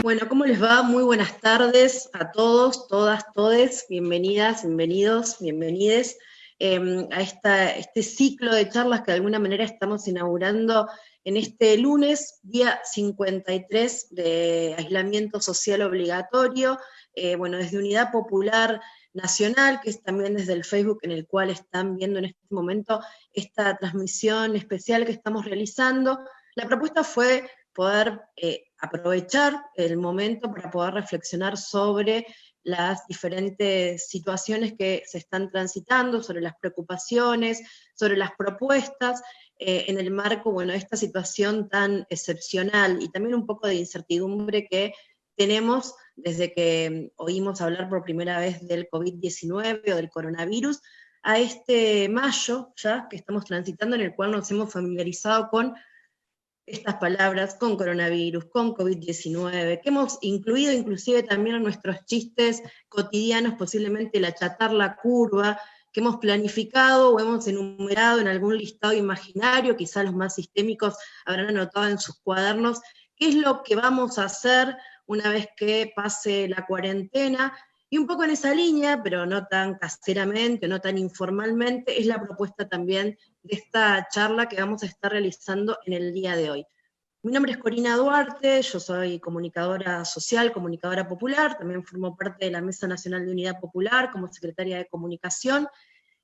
Bueno, ¿cómo les va? Muy buenas tardes a todos, todas, todes. Bienvenidas, bienvenidos, bienvenides a este ciclo de charlas que de alguna manera estamos inaugurando en este lunes, día 53 de aislamiento social obligatorio. Bueno, desde Unidad Popular Nacional, que es también desde el Facebook en el cual están viendo en este momento esta transmisión especial que estamos realizando. La propuesta fue poder aprovechar el momento para poder reflexionar sobre las diferentes situaciones que se están transitando, sobre las preocupaciones, sobre las propuestas, en el marco, bueno, de esta situación tan excepcional y también un poco de incertidumbre que tenemos desde que oímos hablar por primera vez del COVID-19 o del coronavirus, a este mayo ya que estamos transitando, en el cual nos hemos familiarizado con estas palabras, con coronavirus, con COVID-19, que hemos incluido inclusive también en nuestros chistes cotidianos, posiblemente la achatar la curva, que hemos planificado o hemos enumerado en algún listado imaginario, quizá los más sistémicos habrán anotado en sus cuadernos, qué es lo que vamos a hacer una vez que pase la cuarentena. Y un poco en esa línea, pero no tan caseramente, no tan informalmente, es la propuesta también de esta charla que vamos a estar realizando en el día de hoy. Mi nombre es Corina Duarte, yo soy comunicadora social, comunicadora popular, también formo parte de la Mesa Nacional de Unidad Popular como secretaria de Comunicación,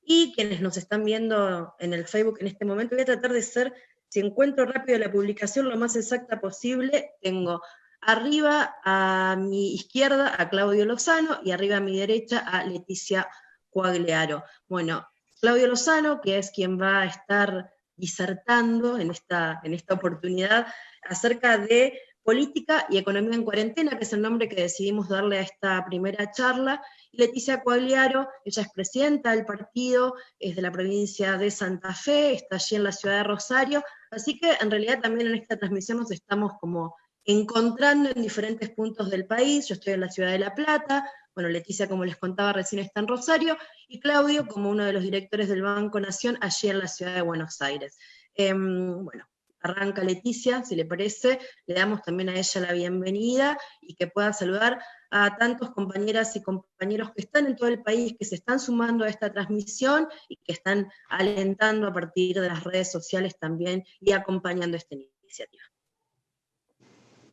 y quienes nos están viendo en el Facebook en este momento, voy a tratar de ser, si encuentro rápido la publicación, lo más exacta posible. Tengo arriba a mi izquierda a Claudio Lozano y arriba a mi derecha a Leticia Coagliaro. Bueno, Claudio Lozano, que es quien va a estar disertando en esta oportunidad acerca de política y economía en cuarentena, que es el nombre que decidimos darle a esta primera charla. Y Leticia Coagliaro, ella es presidenta del partido, es de la provincia de Santa Fe, está allí en la ciudad de Rosario, así que en realidad también en esta transmisión nos estamos como encontrando en diferentes puntos del país. Yo estoy en la ciudad de La Plata, bueno, Leticia, como les contaba, recién está en Rosario, y Claudio como uno de los directores del Banco Nación, allí en la ciudad de Buenos Aires. Bueno, arranca Leticia, si le parece, le damos también a ella la bienvenida y que pueda saludar a tantos compañeras y compañeros que están en todo el país, que se están sumando a esta transmisión y que están alentando a partir de las redes sociales también y acompañando esta iniciativa.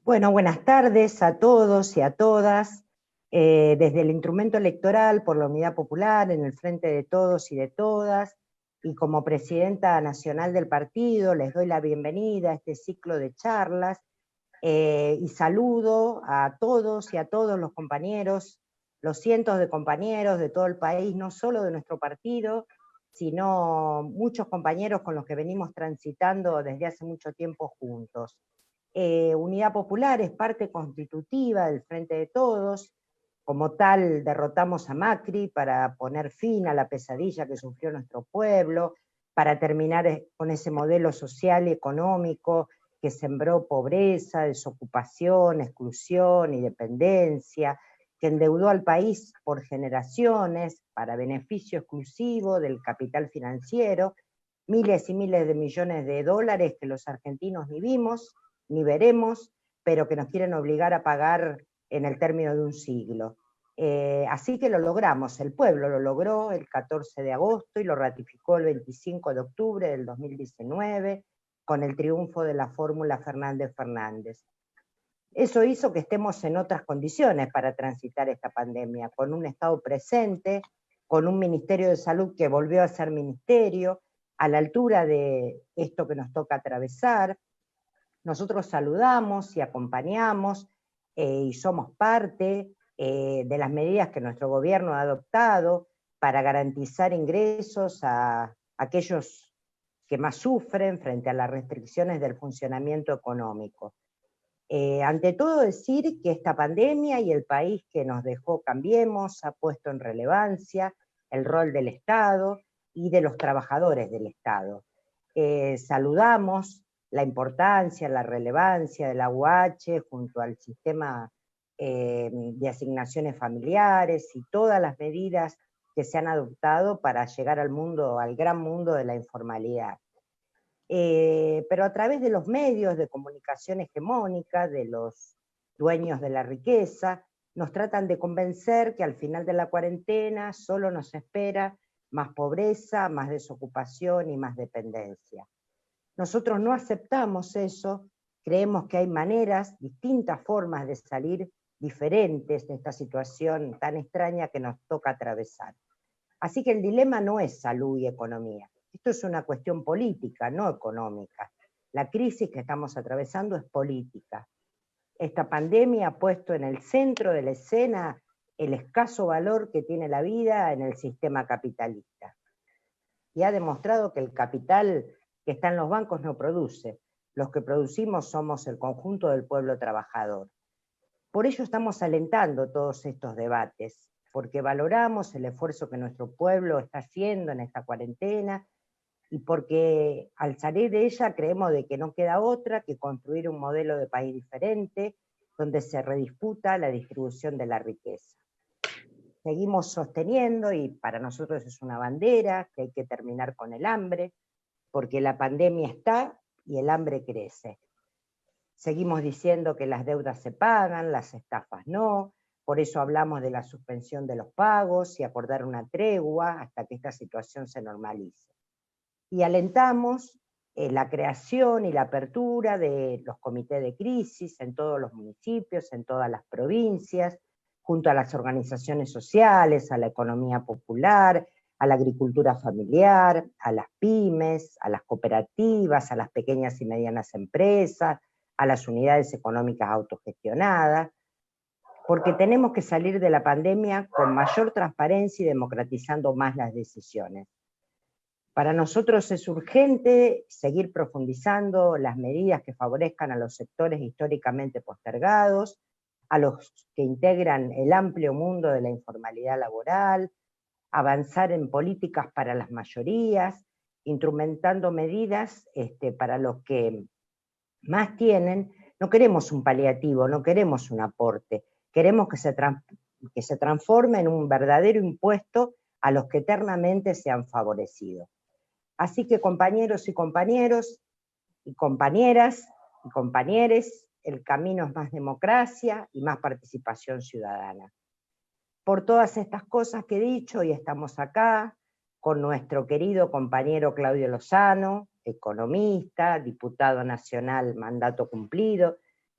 Bueno, buenas tardes a todos y a todas. Desde el instrumento electoral por la Unidad Popular, en el frente de todos y de todas, y como presidenta nacional del partido, les doy la bienvenida a este ciclo de charlas, y saludo a todos y a todos los compañeros, los cientos de compañeros de todo el país, no solo de nuestro partido, sino muchos compañeros con los que venimos transitando desde hace mucho tiempo juntos. Unidad Popular es parte constitutiva del Frente de Todos, como tal derrotamos a Macri para poner fin a la pesadilla que sufrió nuestro pueblo, para terminar con ese modelo social y económico que sembró pobreza, desocupación, exclusión y dependencia, que endeudó al país por generaciones para beneficio exclusivo del capital financiero, miles y miles de millones de dólares que los argentinos ni vimos, ni veremos, pero que nos quieren obligar a pagar en el término de un siglo. Así que lo logramos, el pueblo lo logró el 14 de agosto y lo ratificó el 25 de octubre del 2019 con el triunfo de la fórmula Fernández-Fernández. Eso hizo que estemos en otras condiciones para transitar esta pandemia, con un Estado presente, con un Ministerio de Salud que volvió a ser ministerio, a la altura de esto que nos toca atravesar. Nosotros saludamos y acompañamos y somos parte de las medidas que nuestro gobierno ha adoptado para garantizar ingresos a aquellos que más sufren frente a las restricciones del funcionamiento económico. Ante todo decir que esta pandemia y el país que nos dejó Cambiemos ha puesto en relevancia el rol del Estado y de los trabajadores del Estado. Saludamos la importancia, la relevancia de la UH junto al sistema de asignaciones familiares y todas las medidas que se han adoptado para llegar al mundo, al gran mundo de la informalidad. Pero a través de los medios de comunicación hegemónica, de los dueños de la riqueza, nos tratan de convencer que al final de la cuarentena solo nos espera más pobreza, más desocupación y más dependencia. Nosotros no aceptamos eso, creemos que hay maneras, distintas formas de salir diferentes de esta situación tan extraña que nos toca atravesar. Así que el dilema no es salud y economía. Esto es una cuestión política, no económica. La crisis que estamos atravesando es política. Esta pandemia ha puesto en el centro de la escena el escaso valor que tiene la vida en el sistema capitalista. Y ha demostrado que el capital que está en los bancos no produce. Los que producimos somos el conjunto del pueblo trabajador. Por ello estamos alentando todos estos debates, porque valoramos el esfuerzo que nuestro pueblo está haciendo en esta cuarentena y porque al salir de ella creemos de que no queda otra que construir un modelo de país diferente donde se redisputa la distribución de la riqueza. Seguimos sosteniendo, y para nosotros es una bandera, que hay que terminar con el hambre, porque la pandemia está y el hambre crece. Seguimos diciendo que las deudas se pagan, las estafas no, por eso hablamos de la suspensión de los pagos y acordar una tregua hasta que esta situación se normalice. Y alentamos la creación y la apertura de los comités de crisis en todos los municipios, en todas las provincias, junto a las organizaciones sociales, a la economía popular, a la agricultura familiar, a las pymes, a las cooperativas, a las pequeñas y medianas empresas, a las unidades económicas autogestionadas, porque tenemos que salir de la pandemia con mayor transparencia y democratizando más las decisiones. Para nosotros es urgente seguir profundizando las medidas que favorezcan a los sectores históricamente postergados, a los que integran el amplio mundo de la informalidad laboral, avanzar en políticas para las mayorías, instrumentando medidas para los que más tienen. No queremos un paliativo, no queremos un aporte, queremos que se transforme en un verdadero impuesto a los que eternamente se han favorecido. Así que compañeros y compañeros, y compañeras y compañeres, el camino es más democracia y más participación ciudadana. Por todas estas cosas que he dicho, y estamos acá con nuestro querido compañero Claudio Lozano, economista, diputado nacional mandato cumplido,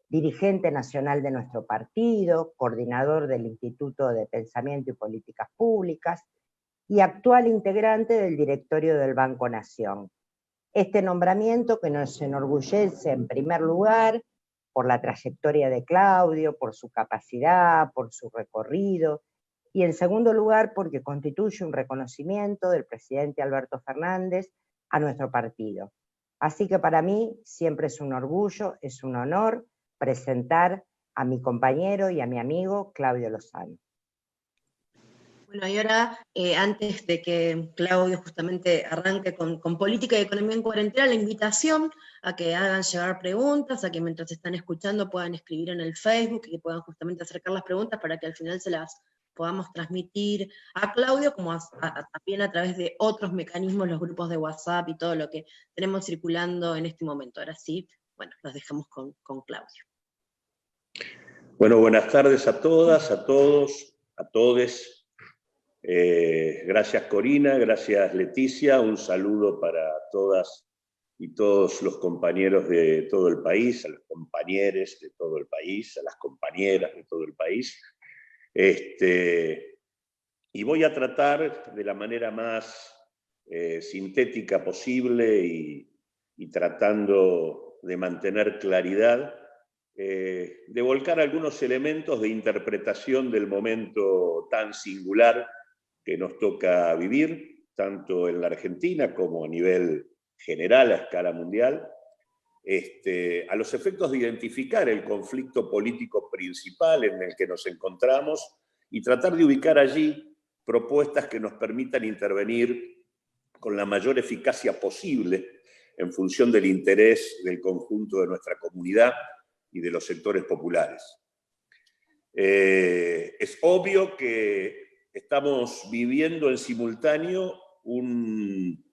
dirigente nacional de nuestro partido, coordinador del Instituto de Pensamiento y Políticas Públicas, y actual integrante del directorio del Banco Nación. Este nombramiento que nos enorgullece en primer lugar por la trayectoria de Claudio, por su capacidad, por su recorrido, y en segundo lugar porque constituye un reconocimiento del presidente Alberto Fernández a nuestro partido. Así que para mí siempre es un orgullo, es un honor presentar a mi compañero y a mi amigo Claudio Lozano. Bueno, y ahora, antes de que Claudio justamente arranque con política y economía en cuarentena, la invitación a que hagan llegar preguntas, a que mientras están escuchando puedan escribir en el Facebook y que puedan justamente acercar las preguntas para que al final se las podamos transmitir a Claudio, como también a través de otros mecanismos, los grupos de WhatsApp y todo lo que tenemos circulando en este momento. Ahora sí, bueno, los dejamos con Claudio. Bueno, buenas tardes a todas, a todos, a todes. Gracias Corina, gracias Leticia, un saludo para todas y todos los compañeros de todo el país, a los compañeros de todo el país, a las compañeras de todo el país. Y voy a tratar de la manera más sintética posible y tratando de mantener claridad, de volcar algunos elementos de interpretación del momento tan singular que nos toca vivir, tanto en la Argentina como a nivel general, a escala mundial, a los efectos de identificar el conflicto político principal en el que nos encontramos y tratar de ubicar allí propuestas que nos permitan intervenir con la mayor eficacia posible en función del interés del conjunto de nuestra comunidad y de los sectores populares. Es obvio que estamos viviendo en simultáneo un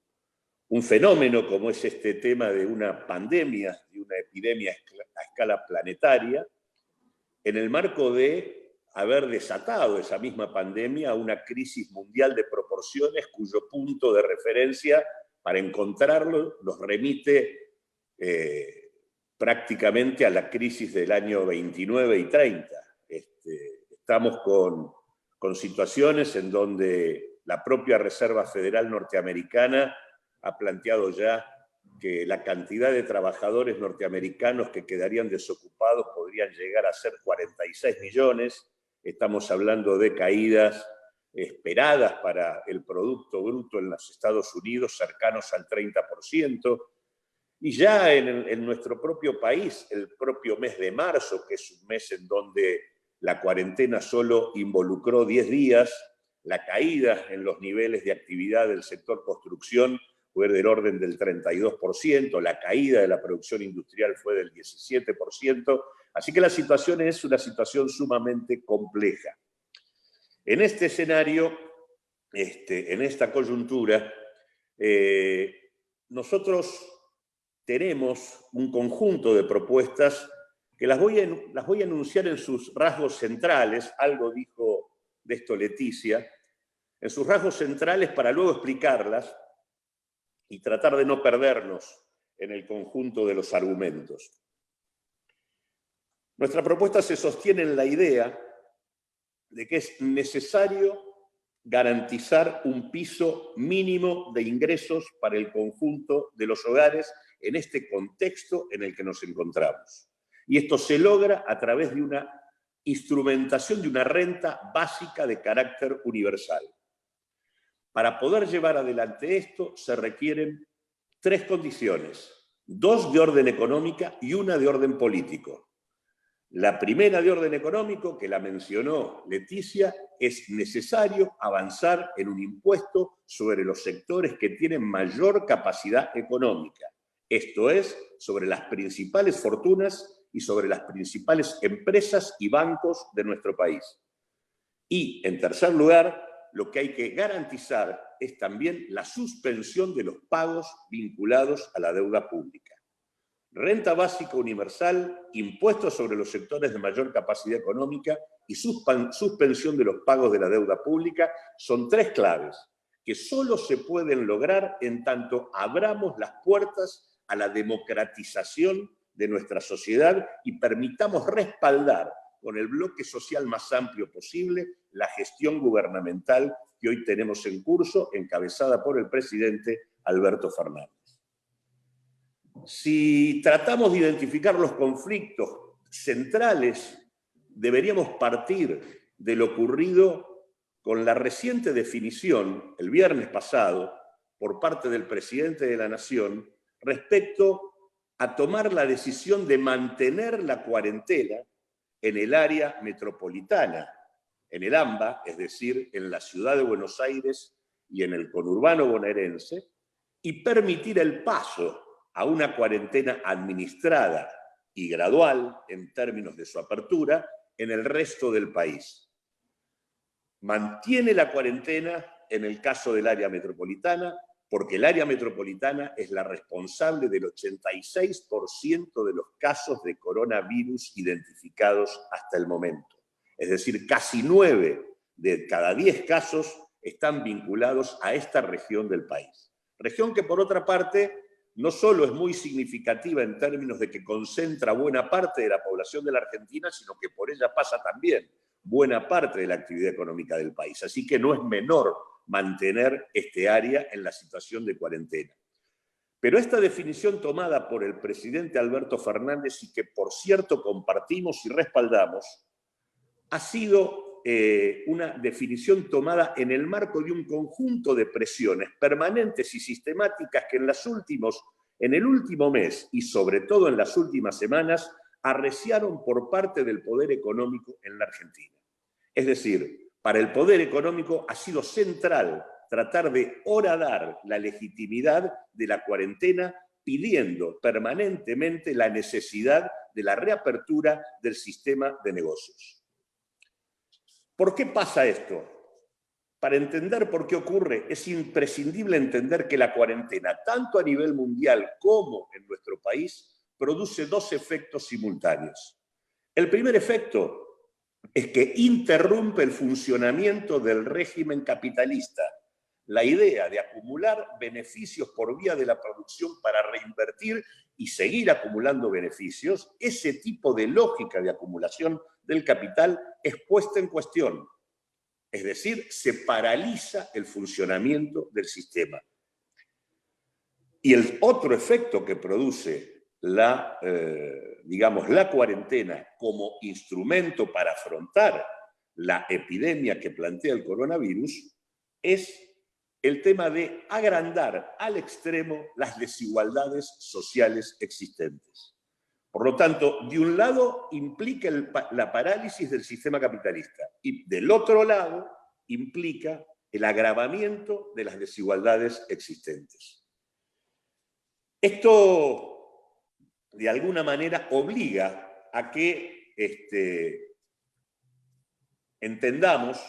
fenómeno como es este tema de una pandemia, de una epidemia a escala planetaria, en el marco de haber desatado esa misma pandemia una crisis mundial de proporciones cuyo punto de referencia para encontrarlo nos remite prácticamente a la crisis del año 29 y 30. Estamos con situaciones en donde la propia Reserva Federal norteamericana ha planteado ya que la cantidad de trabajadores norteamericanos que quedarían desocupados podrían llegar a ser 46 millones. Estamos hablando de caídas esperadas para el Producto Bruto en los Estados Unidos cercanos al 30%. Y ya en nuestro propio país, el propio mes de marzo, que es un mes en donde la cuarentena solo involucró 10 días, la caída en los niveles de actividad del sector construcción fue del orden del 32%, la caída de la producción industrial fue del 17%, así que la situación es una situación sumamente compleja. En este escenario, en esta coyuntura, nosotros tenemos un conjunto de propuestas que las voy a enunciar en sus rasgos centrales, algo dijo de esto Leticia, en sus rasgos centrales para luego explicarlas y tratar de no perdernos en el conjunto de los argumentos. Nuestra propuesta se sostiene en la idea de que es necesario garantizar un piso mínimo de ingresos para el conjunto de los hogares en este contexto en el que nos encontramos. Y esto se logra a través de una instrumentación de una renta básica de carácter universal. Para poder llevar adelante esto se requieren 3 condiciones, 2 de orden económica y 1 de orden político. La primera de orden económico, que la mencionó Leticia, es necesario avanzar en un impuesto sobre los sectores que tienen mayor capacidad económica, esto es, sobre las principales fortunas y sobre las principales empresas y bancos de nuestro país. Y, en tercer lugar, lo que hay que garantizar es también la suspensión de los pagos vinculados a la deuda pública. Renta básica universal, impuestos sobre los sectores de mayor capacidad económica y suspensión de los pagos de la deuda pública son 3 claves que solo se pueden lograr en tanto abramos las puertas a la democratización de nuestra sociedad y permitamos respaldar con el bloque social más amplio posible la gestión gubernamental que hoy tenemos en curso, encabezada por el presidente Alberto Fernández. Si tratamos de identificar los conflictos centrales, deberíamos partir de lo ocurrido con la reciente definición, el viernes pasado, por parte del presidente de la Nación, respecto a tomar la decisión de mantener la cuarentena en el área metropolitana, en el AMBA, es decir, en la ciudad de Buenos Aires y en el conurbano bonaerense, y permitir el paso a una cuarentena administrada y gradual en términos de su apertura en el resto del país. Mantiene la cuarentena en el caso del área metropolitana, porque el área metropolitana es la responsable del 86% de los casos de coronavirus identificados hasta el momento. Es decir, casi 9 de cada 10 casos están vinculados a esta región del país. Región que, por otra parte, no solo es muy significativa en términos de que concentra buena parte de la población de la Argentina, sino que por ella pasa también buena parte de la actividad económica del país. Así que no es menor mantener este área en la situación de cuarentena. Pero esta definición tomada por el presidente Alberto Fernández, y que por cierto compartimos y respaldamos, ha sido una definición tomada en el marco de un conjunto de presiones permanentes y sistemáticas que en el último mes y sobre todo en las últimas semanas arreciaron por parte del poder económico en la Argentina. Es decir, para el poder económico ha sido central tratar de horadar la legitimidad de la cuarentena, pidiendo permanentemente la necesidad de la reapertura del sistema de negocios. ¿Por qué pasa esto? Para entender por qué ocurre, es imprescindible entender que la cuarentena, tanto a nivel mundial como en nuestro país, produce 2 efectos simultáneos. El primer efecto es que interrumpe el funcionamiento del régimen capitalista. La idea de acumular beneficios por vía de la producción para reinvertir y seguir acumulando beneficios, ese tipo de lógica de acumulación del capital es puesta en cuestión. Es decir, se paraliza el funcionamiento del sistema. Y el otro efecto que produce la cuarentena como instrumento para afrontar la epidemia que plantea el coronavirus es el tema de agrandar al extremo las desigualdades sociales existentes. Por lo tanto, de un lado implica la parálisis del sistema capitalista y del otro lado implica el agravamiento de las desigualdades existentes. Esto, de alguna manera, obliga a que entendamos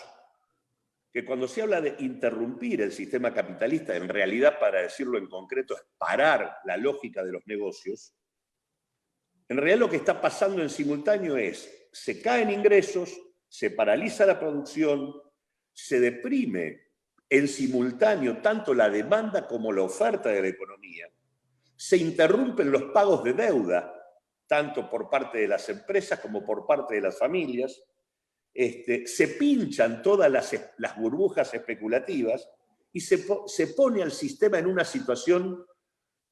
que cuando se habla de interrumpir el sistema capitalista, en realidad, para decirlo en concreto, es parar la lógica de los negocios. En realidad lo que está pasando en simultáneo es, se caen ingresos, se paraliza la producción, se deprime en simultáneo tanto la demanda como la oferta de la economía, se interrumpen los pagos de deuda, tanto por parte de las empresas como por parte de las familias, se pinchan todas las burbujas especulativas y se pone al sistema en una situación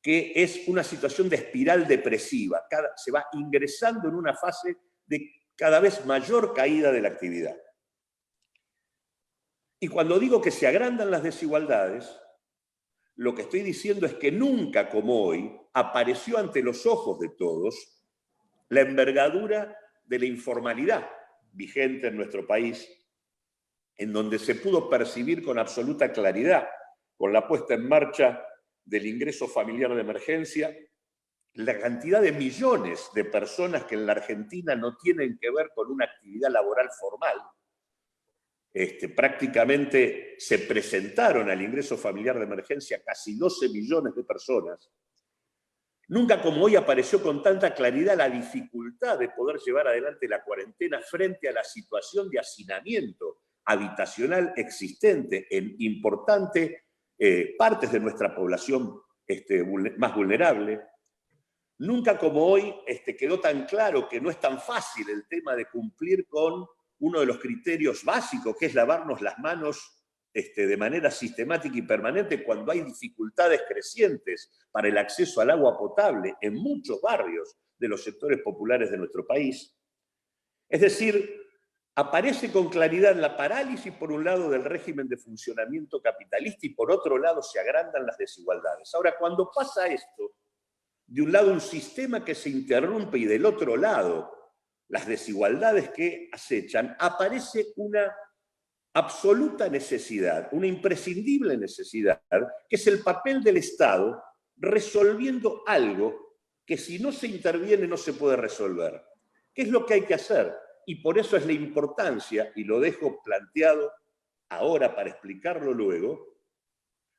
que es una situación de espiral depresiva. Se va ingresando en una fase de cada vez mayor caída de la actividad. Y cuando digo que se agrandan las desigualdades, lo que estoy diciendo es que nunca como hoy apareció ante los ojos de todos la envergadura de la informalidad vigente en nuestro país, en donde se pudo percibir con absoluta claridad, con la puesta en marcha del ingreso familiar de emergencia, la cantidad de millones de personas que en la Argentina no tienen que ver con una actividad laboral formal. Prácticamente se presentaron al ingreso familiar de emergencia casi 12 millones de personas. Nunca como hoy apareció con tanta claridad la dificultad de poder llevar adelante la cuarentena frente a la situación de hacinamiento habitacional existente en importantes partes de nuestra población más vulnerable. Nunca como hoy quedó tan claro que no es tan fácil el tema de cumplir con uno de los criterios básicos, que es lavarnos las manos de manera sistemática y permanente cuando hay dificultades crecientes para el acceso al agua potable en muchos barrios de los sectores populares de nuestro país. Es decir, aparece con claridad la parálisis, por un lado, del régimen de funcionamiento capitalista y, por otro lado, se agrandan las desigualdades. Ahora, cuando pasa esto, de un lado un sistema que se interrumpe y del otro lado las desigualdades que acechan, aparece una absoluta necesidad, una imprescindible necesidad, que es el papel del Estado resolviendo algo que si no se interviene no se puede resolver. ¿Qué es lo que hay que hacer? Y por eso es la importancia, y lo dejo planteado ahora para explicarlo luego,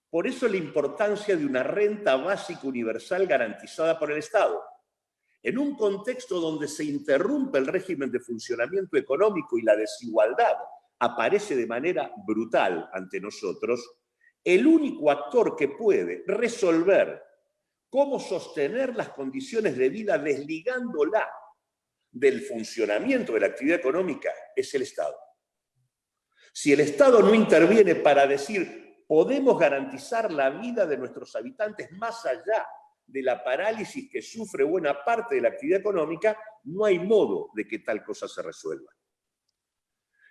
por eso la importancia de una renta básica universal garantizada por el Estado. En un contexto donde se interrumpe el régimen de funcionamiento económico y la desigualdad aparece de manera brutal ante nosotros, el único actor que puede resolver cómo sostener las condiciones de vida desligándola del funcionamiento de la actividad económica es el Estado. Si el Estado no interviene para decir podemos garantizar la vida de nuestros habitantes más allá de la parálisis que sufre buena parte de la actividad económica, no hay modo de que tal cosa se resuelva.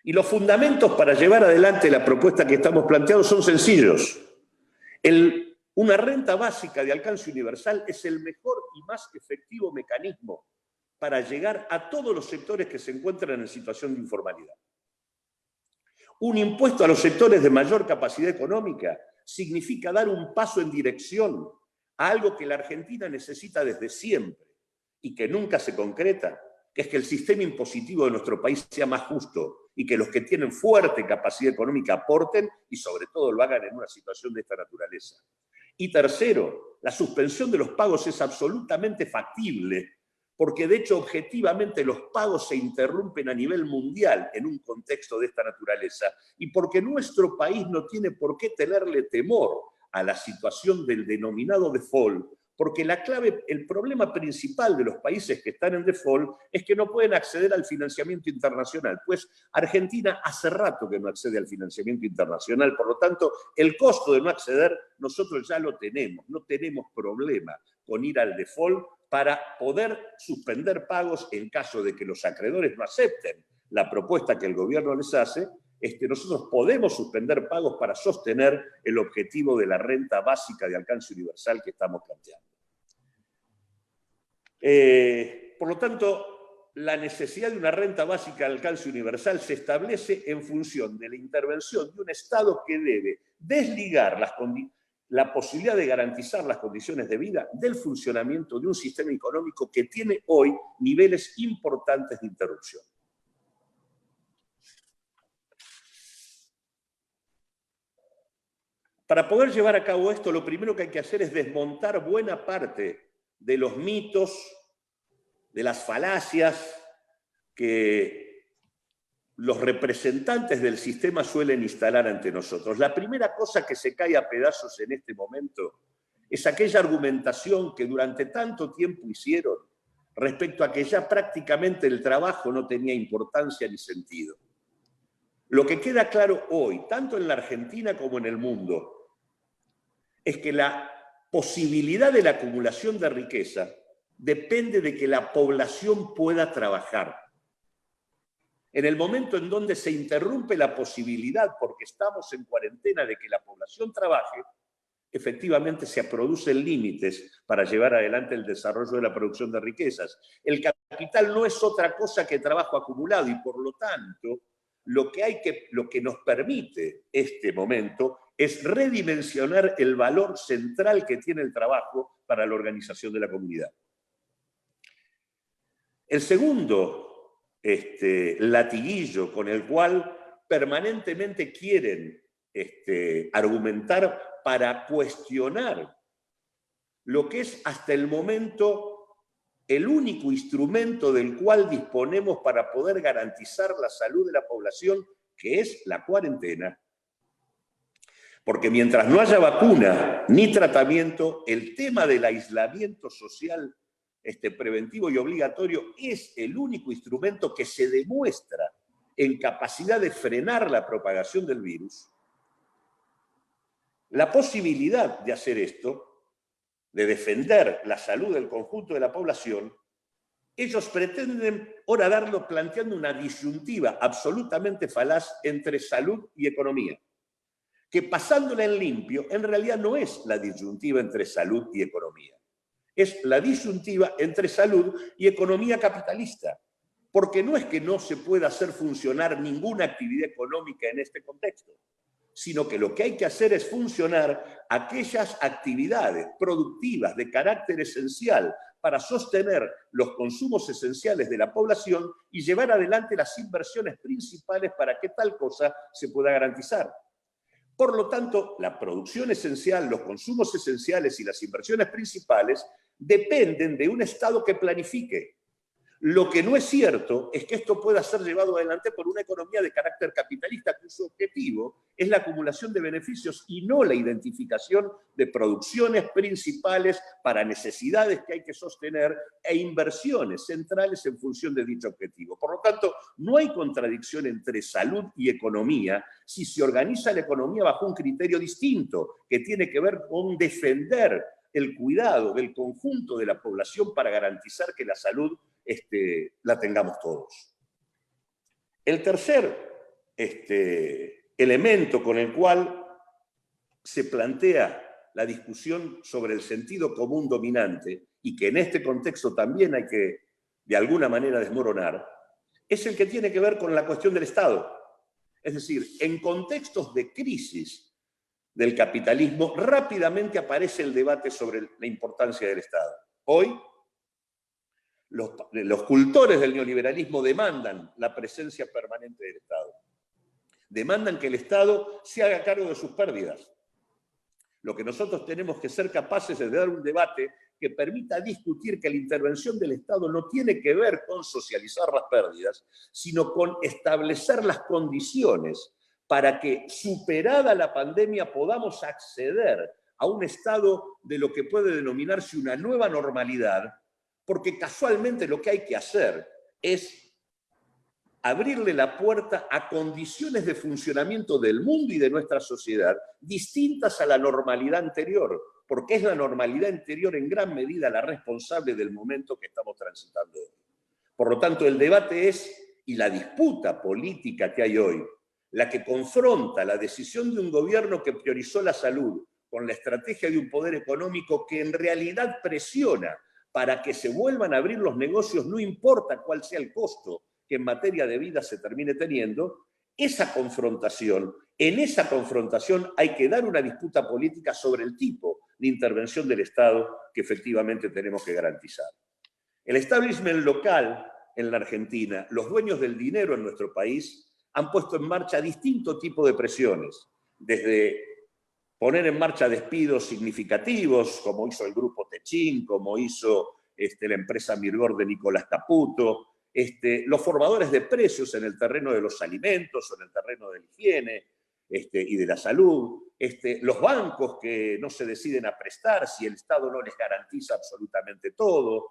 Y los fundamentos para llevar adelante la propuesta que estamos planteando son sencillos. Una renta básica de alcance universal es el mejor y más efectivo mecanismo para llegar a todos los sectores que se encuentran en situación de informalidad. Un impuesto a los sectores de mayor capacidad económica significa dar un paso en dirección a algo que la Argentina necesita desde siempre y que nunca se concreta, que es que el sistema impositivo de nuestro país sea más justo y que los que tienen fuerte capacidad económica aporten y sobre todo lo hagan en una situación de esta naturaleza. Y tercero, la suspensión de los pagos es absolutamente factible porque de hecho objetivamente los pagos se interrumpen a nivel mundial en un contexto de esta naturaleza, y porque nuestro país no tiene por qué tenerle temor a la situación del denominado default, porque la clave, el problema principal de los países que están en default es que no pueden acceder al financiamiento internacional. Pues Argentina hace rato que no accede al financiamiento internacional, por lo tanto, el costo de no acceder nosotros ya lo tenemos, no tenemos problema con ir al default para poder suspender pagos en caso de que los acreedores no acepten la propuesta que el gobierno les hace. Nosotros podemos suspender pagos para sostener el objetivo de la renta básica de alcance universal que estamos planteando. Por lo tanto, la necesidad de una renta básica de alcance universal se establece en función de la intervención de un Estado que debe desligar la posibilidad de garantizar las condiciones de vida del funcionamiento de un sistema económico que tiene hoy niveles importantes de interrupción. Para poder llevar a cabo esto, lo primero que hay que hacer es desmontar buena parte de los mitos, de las falacias que los representantes del sistema suelen instalar ante nosotros. La primera cosa que se cae a pedazos en este momento es aquella argumentación que durante tanto tiempo hicieron respecto a que ya prácticamente el trabajo no tenía importancia ni sentido. Lo que queda claro hoy, tanto en la Argentina como en el mundo, es que la posibilidad de la acumulación de riqueza depende de que la población pueda trabajar. En el momento en donde se interrumpe la posibilidad, porque estamos en cuarentena, de que la población trabaje, efectivamente se producen límites para llevar adelante el desarrollo de la producción de riquezas. El capital no es otra cosa que trabajo acumulado y, por lo tanto, lo que nos permite este momento es redimensionar el valor central que tiene el trabajo para la organización de la comunidad. El segundo latiguillo con el cual permanentemente quieren argumentar para cuestionar lo que es hasta el momento el único instrumento del cual disponemos para poder garantizar la salud de la población, que es la cuarentena. Porque mientras no haya vacuna ni tratamiento, el tema del aislamiento social preventivo y obligatorio es el único instrumento que se demuestra en capacidad de frenar la propagación del virus. La posibilidad de hacer esto, de defender la salud del conjunto de la población, ellos pretenden ahora darlo planteando una disyuntiva absolutamente falaz entre salud y economía, que pasándola en limpio, en realidad no es la disyuntiva entre salud y economía, es la disyuntiva entre salud y economía capitalista, porque no es que no se pueda hacer funcionar ninguna actividad económica en este contexto, sino que lo que hay que hacer es funcionar aquellas actividades productivas de carácter esencial para sostener los consumos esenciales de la población y llevar adelante las inversiones principales para que tal cosa se pueda garantizar. Por lo tanto, la producción esencial, los consumos esenciales y las inversiones principales dependen de un Estado que planifique. Lo que no es cierto es que esto pueda ser llevado adelante por una economía de carácter capitalista cuyo objetivo es la acumulación de beneficios y no la identificación de producciones principales para necesidades que hay que sostener e inversiones centrales en función de dicho objetivo. Por lo tanto, no hay contradicción entre salud y economía si se organiza la economía bajo un criterio distinto que tiene que ver con defender el cuidado del conjunto de la población para garantizar que la salud la tengamos todos. El tercer elemento con el cual se plantea la discusión sobre el sentido común dominante y que en este contexto también hay que, de alguna manera, desmoronar, es el que tiene que ver con la cuestión del Estado. Es decir, en contextos de crisis del capitalismo, rápidamente aparece el debate sobre la importancia del Estado. Hoy, los cultores del neoliberalismo demandan la presencia permanente del Estado. Demandan que el Estado se haga cargo de sus pérdidas. Lo que nosotros tenemos que ser capaces es de dar un debate que permita discutir que la intervención del Estado no tiene que ver con socializar las pérdidas, sino con establecer las condiciones para que, superada la pandemia, podamos acceder a un estado de lo que puede denominarse una nueva normalidad, porque casualmente lo que hay que hacer es abrirle la puerta a condiciones de funcionamiento del mundo y de nuestra sociedad distintas a la normalidad anterior, porque es la normalidad anterior en gran medida la responsable del momento que estamos transitando hoy. Por lo tanto, el debate es, y la disputa política que hay hoy, la que confronta la decisión de un gobierno que priorizó la salud con la estrategia de un poder económico que en realidad presiona para que se vuelvan a abrir los negocios, no importa cuál sea el costo que en materia de vida se termine teniendo, esa confrontación, en esa confrontación hay que dar una disputa política sobre el tipo de intervención del Estado que efectivamente tenemos que garantizar. El establishment local en la Argentina, los dueños del dinero en nuestro país, han puesto en marcha distintos tipos de presiones, desde poner en marcha despidos significativos, como hizo el grupo Techín, como hizo la empresa Mirgor de Nicolás Caputo, los formadores de precios en el terreno de los alimentos o en el terreno de la higiene y de la salud, los bancos que no se deciden a prestar si el Estado no les garantiza absolutamente todo,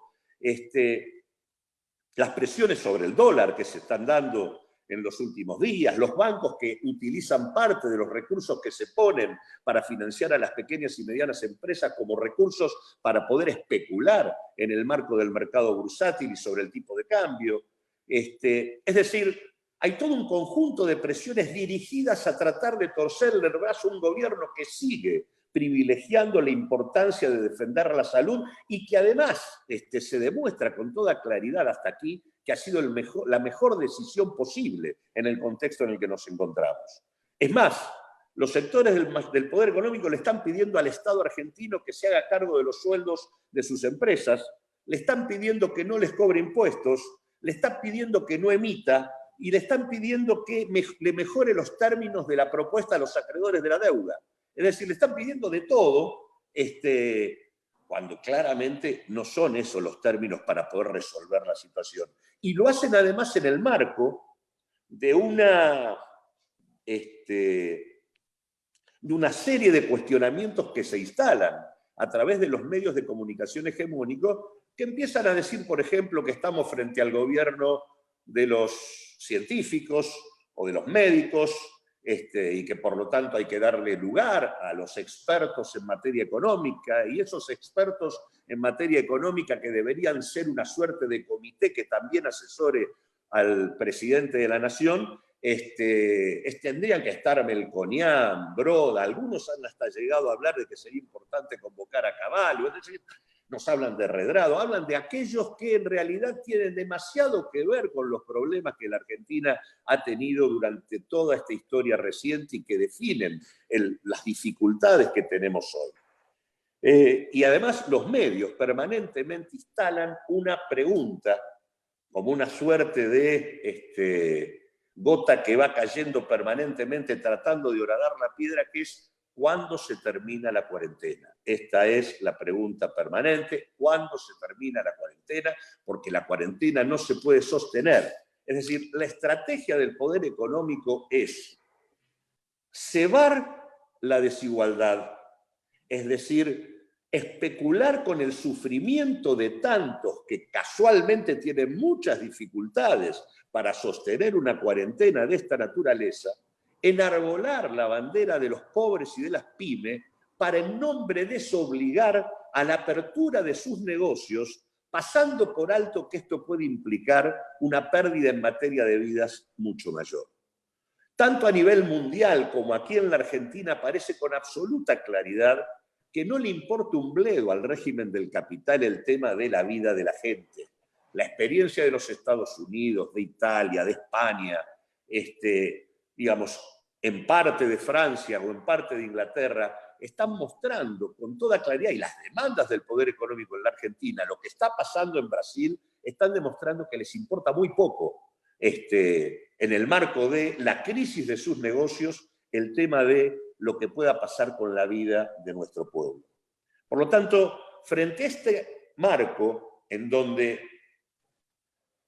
las presiones sobre el dólar que se están dando en los últimos días, los bancos que utilizan parte de los recursos que se ponen para financiar a las pequeñas y medianas empresas como recursos para poder especular en el marco del mercado bursátil y sobre el tipo de cambio. Es decir, hay todo un conjunto de presiones dirigidas a tratar de torcerle el brazo a un gobierno que sigue privilegiando la importancia de defender la salud y que además se demuestra con toda claridad hasta aquí que ha sido la mejor decisión posible en el contexto en el que nos encontramos. Es más, los sectores del poder económico le están pidiendo al Estado argentino que se haga cargo de los sueldos de sus empresas, le están pidiendo que no les cobre impuestos, le están pidiendo que no emita y le están pidiendo que le mejore los términos de la propuesta a los acreedores de la deuda. Es decir, le están pidiendo de todo, cuando claramente no son esos los términos para poder resolver la situación. Y lo hacen además en el marco de una serie de cuestionamientos que se instalan a través de los medios de comunicación hegemónicos que empiezan a decir, por ejemplo, que estamos frente al gobierno de los científicos o de los médicos, y que por lo tanto hay que darle lugar a los expertos en materia económica, y esos expertos en materia económica que deberían ser una suerte de comité que también asesore al presidente de la Nación, tendrían que estar Melconian, Broda, algunos han hasta llegado a hablar de que sería importante convocar a Cavallo, es decir, nos hablan de Redrado, hablan de aquellos que en realidad tienen demasiado que ver con los problemas que la Argentina ha tenido durante toda esta historia reciente y que definen las dificultades que tenemos hoy. Y además los medios permanentemente instalan una pregunta, como una suerte de gota que va cayendo permanentemente tratando de horadar la piedra, que es ¿cuándo se termina la cuarentena? Esta es la pregunta permanente. ¿Cuándo se termina la cuarentena? Porque la cuarentena no se puede sostener. Es decir, la estrategia del poder económico es cebar la desigualdad, es decir, especular con el sufrimiento de tantos que casualmente tienen muchas dificultades para sostener una cuarentena de esta naturaleza, enarbolar la bandera de los pobres y de las pymes para en nombre de eso obligar a la apertura de sus negocios, pasando por alto que esto puede implicar una pérdida en materia de vidas mucho mayor. Tanto a nivel mundial como aquí en la Argentina parece con absoluta claridad que no le importa un bledo al régimen del capital el tema de la vida de la gente. La experiencia de los Estados Unidos, de Italia, de España, digamos, en parte de Francia o en parte de Inglaterra, están mostrando con toda claridad, y las demandas del poder económico en la Argentina, lo que está pasando en Brasil, están demostrando que les importa muy poco, en el marco de la crisis de sus negocios, el tema de lo que pueda pasar con la vida de nuestro pueblo. Por lo tanto, frente a este marco en donde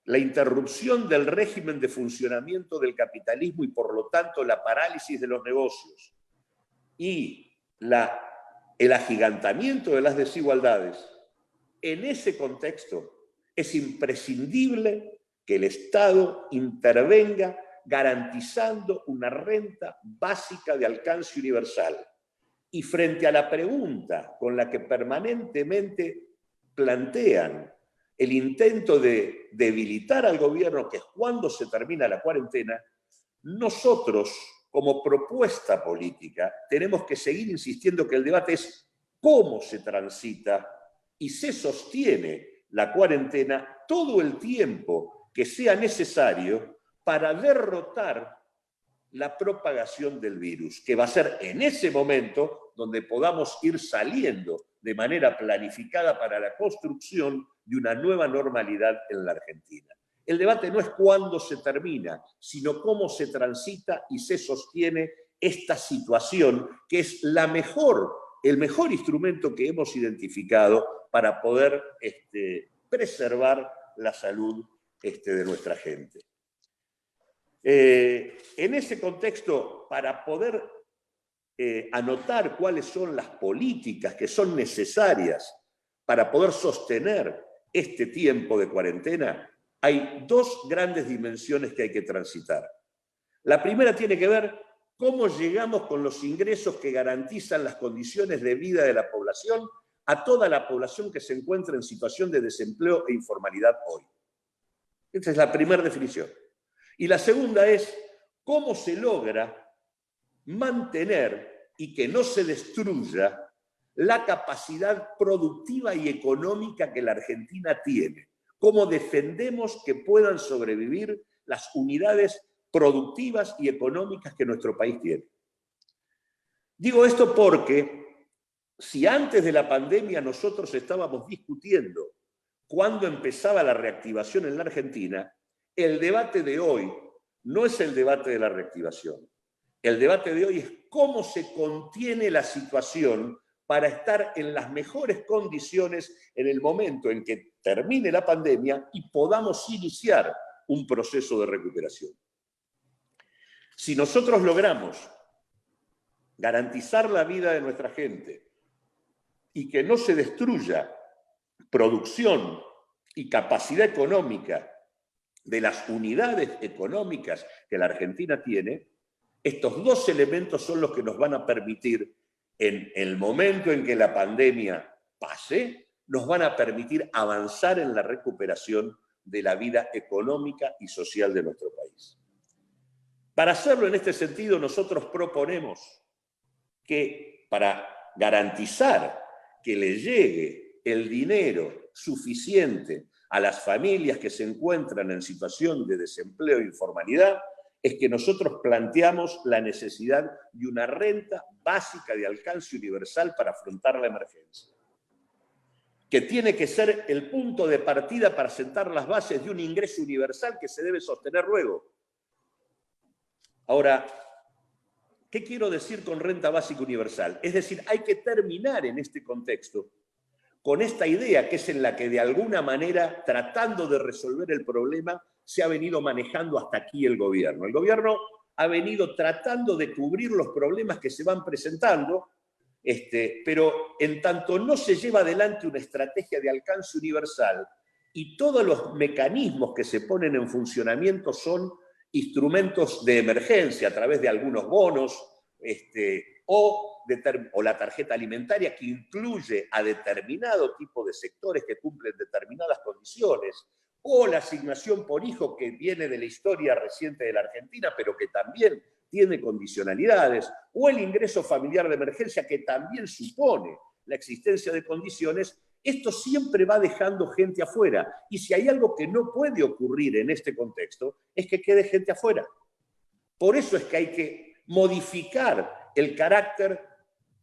la interrupción del régimen de funcionamiento del capitalismo y por lo tanto la parálisis de los negocios y el agigantamiento de las desigualdades, en ese contexto es imprescindible que el Estado intervenga garantizando una renta básica de alcance universal. Y frente a la pregunta con la que permanentemente plantean el intento de debilitar al gobierno, que es cuándo se termina la cuarentena, nosotros, como propuesta política, tenemos que seguir insistiendo que el debate es cómo se transita y se sostiene la cuarentena todo el tiempo que sea necesario para derrotar la propagación del virus, que va a ser en ese momento donde podamos ir saliendo de manera planificada para la construcción de una nueva normalidad en la Argentina. El debate no es cuándo se termina, sino cómo se transita y se sostiene esta situación, que es el mejor instrumento que hemos identificado para poder preservar la salud de nuestra gente. En ese contexto, para poder anotar cuáles son las políticas que son necesarias para poder sostener este tiempo de cuarentena, hay dos grandes dimensiones que hay que transitar. La primera tiene que ver cómo llegamos con los ingresos que garantizan las condiciones de vida de la población a toda la población que se encuentra en situación de desempleo e informalidad hoy. Esa es la primera definición. Y la segunda es cómo se logra mantener y que no se destruya la capacidad productiva y económica que la Argentina tiene. Cómo defendemos que puedan sobrevivir las unidades productivas y económicas que nuestro país tiene. Digo esto porque si antes de la pandemia nosotros estábamos discutiendo cuándo empezaba la reactivación en la Argentina, el debate de hoy no es el debate de la reactivación. El debate de hoy es cómo se contiene la situación para estar en las mejores condiciones en el momento en que termine la pandemia y podamos iniciar un proceso de recuperación. Si nosotros logramos garantizar la vida de nuestra gente y que no se destruya producción y capacidad económica de las unidades económicas que la Argentina tiene, estos dos elementos son los que nos van a permitir, en el momento en que la pandemia pase, nos van a permitir avanzar en la recuperación de la vida económica y social de nuestro país. Para hacerlo en este sentido, nosotros proponemos que para garantizar que le llegue el dinero suficiente a las familias que se encuentran en situación de desempleo e informalidad, es que nosotros planteamos la necesidad de una renta básica de alcance universal para afrontar la emergencia, que tiene que ser el punto de partida para sentar las bases de un ingreso universal que se debe sostener luego. Ahora, ¿qué quiero decir con renta básica universal? Es decir, hay que terminar en este contexto con esta idea que es en la que de alguna manera, tratando de resolver el problema, se ha venido manejando hasta aquí el gobierno. El gobierno ha venido tratando de cubrir los problemas que se van presentando, pero en tanto no se lleva adelante una estrategia de alcance universal y todos los mecanismos que se ponen en funcionamiento son instrumentos de emergencia a través de algunos bonos, o la tarjeta alimentaria que incluye a determinado tipo de sectores que cumplen determinadas condiciones, o la asignación por hijo que viene de la historia reciente de la Argentina, pero que también tiene condicionalidades, o el ingreso familiar de emergencia que también supone la existencia de condiciones. Esto siempre va dejando gente afuera. Y si hay algo que no puede ocurrir en este contexto, es que quede gente afuera. Por eso es que hay que modificar el carácter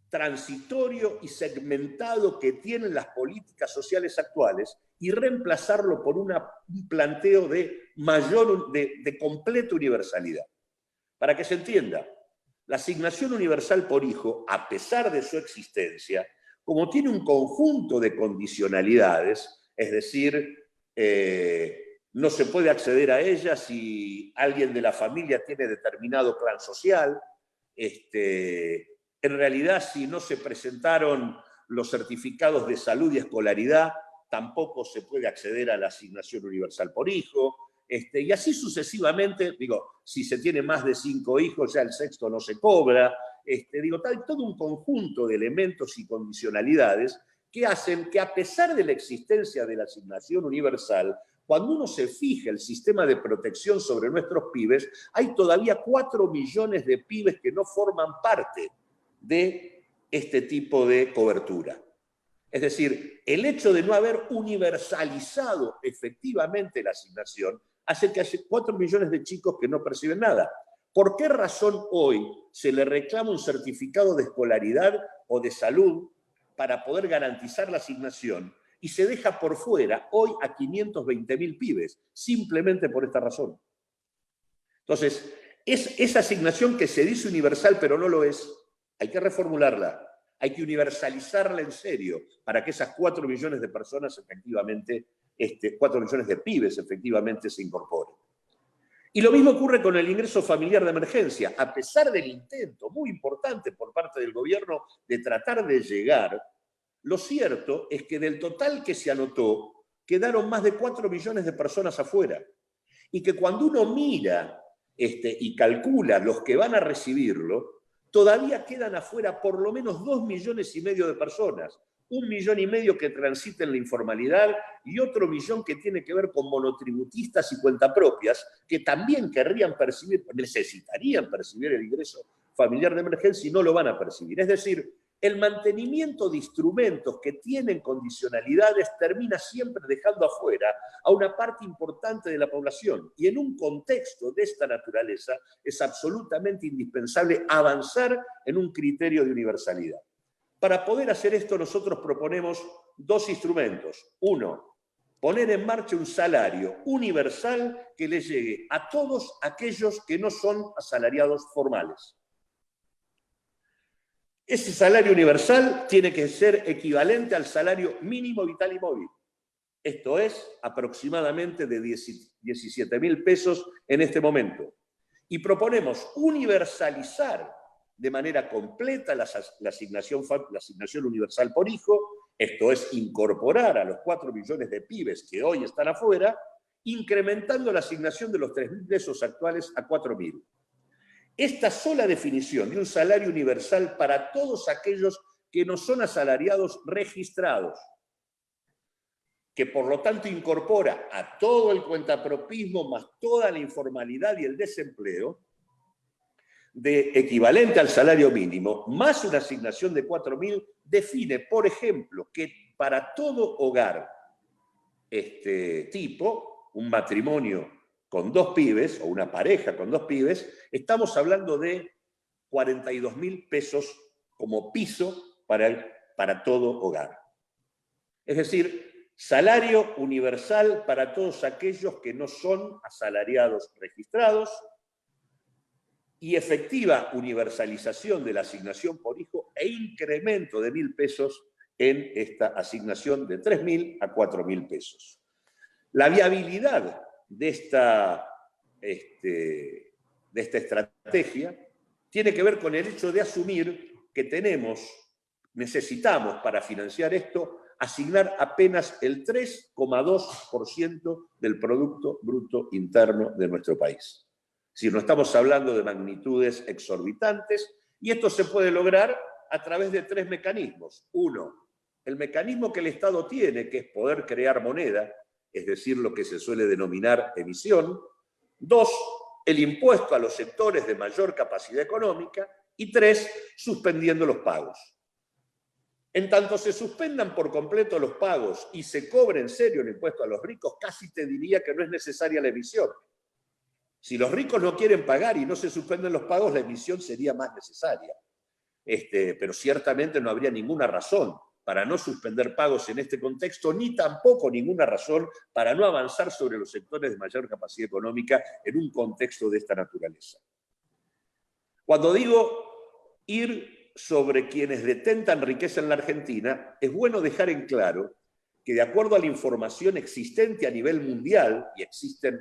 transitorio y segmentado que tienen las políticas sociales actuales y reemplazarlo por un planteo de completa universalidad. Para que se entienda, la asignación universal por hijo, a pesar de su existencia, como tiene un conjunto de condicionalidades, es decir, no se puede acceder a ella si alguien de la familia tiene determinado clan social. En realidad, si no se presentaron los certificados de salud y escolaridad, tampoco se puede acceder a la asignación universal por hijo. Y así sucesivamente, digo, si se tiene más de 5 hijos, ya el sexto no se cobra. Digo, hay todo un conjunto de elementos y condicionalidades que hacen que, a pesar de la existencia de la asignación universal, cuando uno se fija el sistema de protección sobre nuestros pibes, hay todavía 4 millones de pibes que no forman parte de este tipo de cobertura. Es decir, el hecho de no haber universalizado efectivamente la asignación hace que haya 4 millones de chicos que no perciben nada. ¿Por qué razón hoy se le reclama un certificado de escolaridad o de salud para poder garantizar la asignación y se deja por fuera hoy a 520.000 pibes? Simplemente por esta razón. Entonces, es esa asignación que se dice universal pero no lo es. Hay que reformularla. Hay que universalizarla en serio para que esas 4 millones de personas efectivamente, 4 millones de pibes efectivamente se incorporen. Y lo mismo ocurre con el ingreso familiar de emergencia. A pesar del intento muy importante por parte del gobierno de tratar de llegar, lo cierto es que del total que se anotó, quedaron más de 4 millones de personas afuera. Y que cuando uno mira y calcula los que van a recibirlo, todavía quedan afuera por lo menos 2,5 millones de personas. 1,5 millones que transiten la informalidad y otro 1 millón que tiene que ver con monotributistas y cuentapropias que también querrían percibir, necesitarían percibir el ingreso familiar de emergencia y no lo van a percibir. Es decir, el mantenimiento de instrumentos que tienen condicionalidades termina siempre dejando afuera a una parte importante de la población. Y en un contexto de esta naturaleza es absolutamente indispensable avanzar en un criterio de universalidad. Para poder hacer esto, nosotros proponemos 2 instrumentos. Uno, poner en marcha un salario universal que le llegue a todos aquellos que no son asalariados formales. Ese salario universal tiene que ser equivalente al salario mínimo vital y móvil. Esto es aproximadamente de 17.000 pesos en este momento. Y proponemos universalizar de manera completa la asignación universal por hijo, esto es incorporar a los 4 millones de pibes que hoy están afuera, incrementando la asignación de los 3.000 pesos actuales a 4.000. Esta sola definición de un salario universal para todos aquellos que no son asalariados registrados, que por lo tanto incorpora a todo el cuentapropismo más toda la informalidad y el desempleo, de equivalente al salario mínimo, más una asignación de 4.000, define, por ejemplo, que para todo hogar tipo, un matrimonio con 2 pibes, o una pareja con 2 pibes, estamos hablando de 42.000 pesos como piso para todo hogar. Es decir, salario universal para todos aquellos que no son asalariados registrados, y efectiva universalización de la asignación por hijo e incremento de 1.000 pesos en esta asignación de 3.000 a 4.000 pesos. La viabilidad de esta estrategia tiene que ver con el hecho de asumir que necesitamos para financiar esto, asignar apenas el 3,2% del Producto Bruto Interno de nuestro país. Si no estamos hablando de magnitudes exorbitantes, y esto se puede lograr a través de 3 mecanismos. Uno, el mecanismo que el Estado tiene, que es poder crear moneda, es decir, lo que se suele denominar emisión. 2, el impuesto a los sectores de mayor capacidad económica. Y 3, suspendiendo los pagos. En tanto se suspendan por completo los pagos y se cobre en serio el impuesto a los ricos, casi te diría que no es necesaria la emisión. Si los ricos no quieren pagar y no se suspenden los pagos, la emisión sería más necesaria. Pero ciertamente no habría ninguna razón para no suspender pagos en este contexto, ni tampoco ninguna razón para no avanzar sobre los sectores de mayor capacidad económica en un contexto de esta naturaleza. Cuando digo ir sobre quienes detentan riqueza en la Argentina, es bueno dejar en claro que de acuerdo a la información existente a nivel mundial, y existen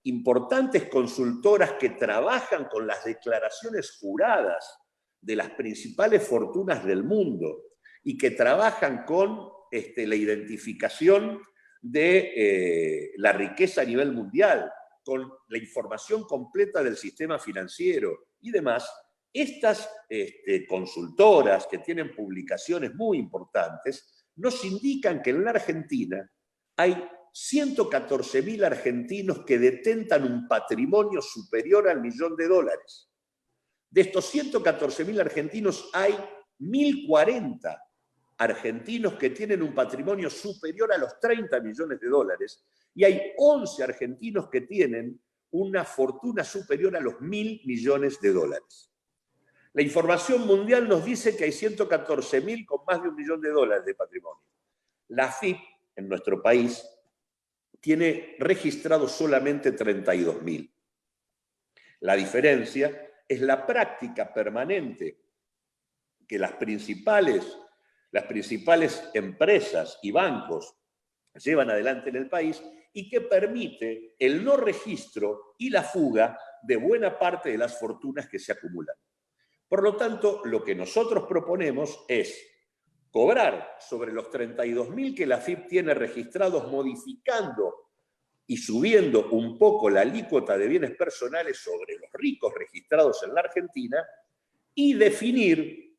importantes consultoras que trabajan con las declaraciones juradas de las principales fortunas del mundo y que trabajan con la identificación de la riqueza a nivel mundial, con la información completa del sistema financiero y demás, estas consultoras que tienen publicaciones muy importantes nos indican que en la Argentina hay 114.000 argentinos que detentan un patrimonio superior al $1.000.000. De estos 114.000 argentinos hay 1.040 argentinos que tienen un patrimonio superior a los $30 millones y hay 11 argentinos que tienen una fortuna superior a los $1.000 millones. La información mundial nos dice que hay 114.000 con más de $1 millón de patrimonio. La AFIP en nuestro país tiene registrados solamente 32.000. La diferencia es la práctica permanente que las principales empresas y bancos llevan adelante en el país y que permite el no registro y la fuga de buena parte de las fortunas que se acumulan. Por lo tanto, lo que nosotros proponemos es cobrar sobre los 32.000 que la AFIP tiene registrados, modificando y subiendo un poco la alícuota de bienes personales sobre los ricos registrados en la Argentina, y definir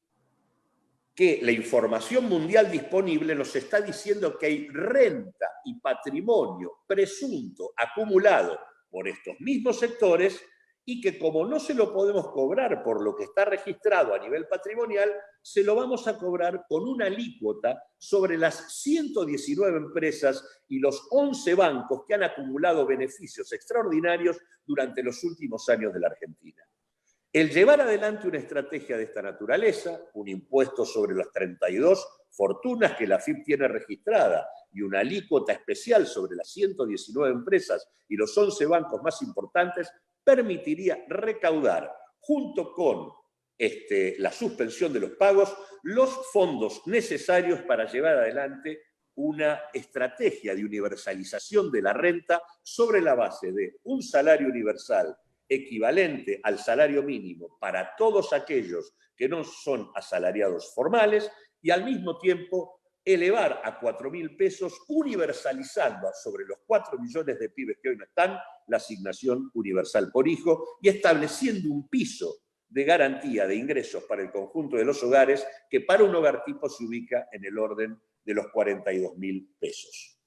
que la información mundial disponible nos está diciendo que hay renta y patrimonio presunto acumulado por estos mismos sectores y que como no se lo podemos cobrar por lo que está registrado a nivel patrimonial, se lo vamos a cobrar con una alícuota sobre las 119 empresas y los 11 bancos que han acumulado beneficios extraordinarios durante los últimos años de la Argentina. El llevar adelante una estrategia de esta naturaleza, un impuesto sobre las 32 fortunas que la AFIP tiene registrada y una alícuota especial sobre las 119 empresas y los 11 bancos más importantes, permitiría recaudar, junto con la suspensión de los pagos, los fondos necesarios para llevar adelante una estrategia de universalización de la renta sobre la base de un salario universal equivalente al salario mínimo para todos aquellos que no son asalariados formales y al mismo tiempo elevar a 4.000 pesos, universalizando sobre los 4 millones de pibes que hoy no están, la asignación universal por hijo y estableciendo un piso de garantía de ingresos para el conjunto de los hogares que para un hogar tipo se ubica en el orden de los 42.000 pesos.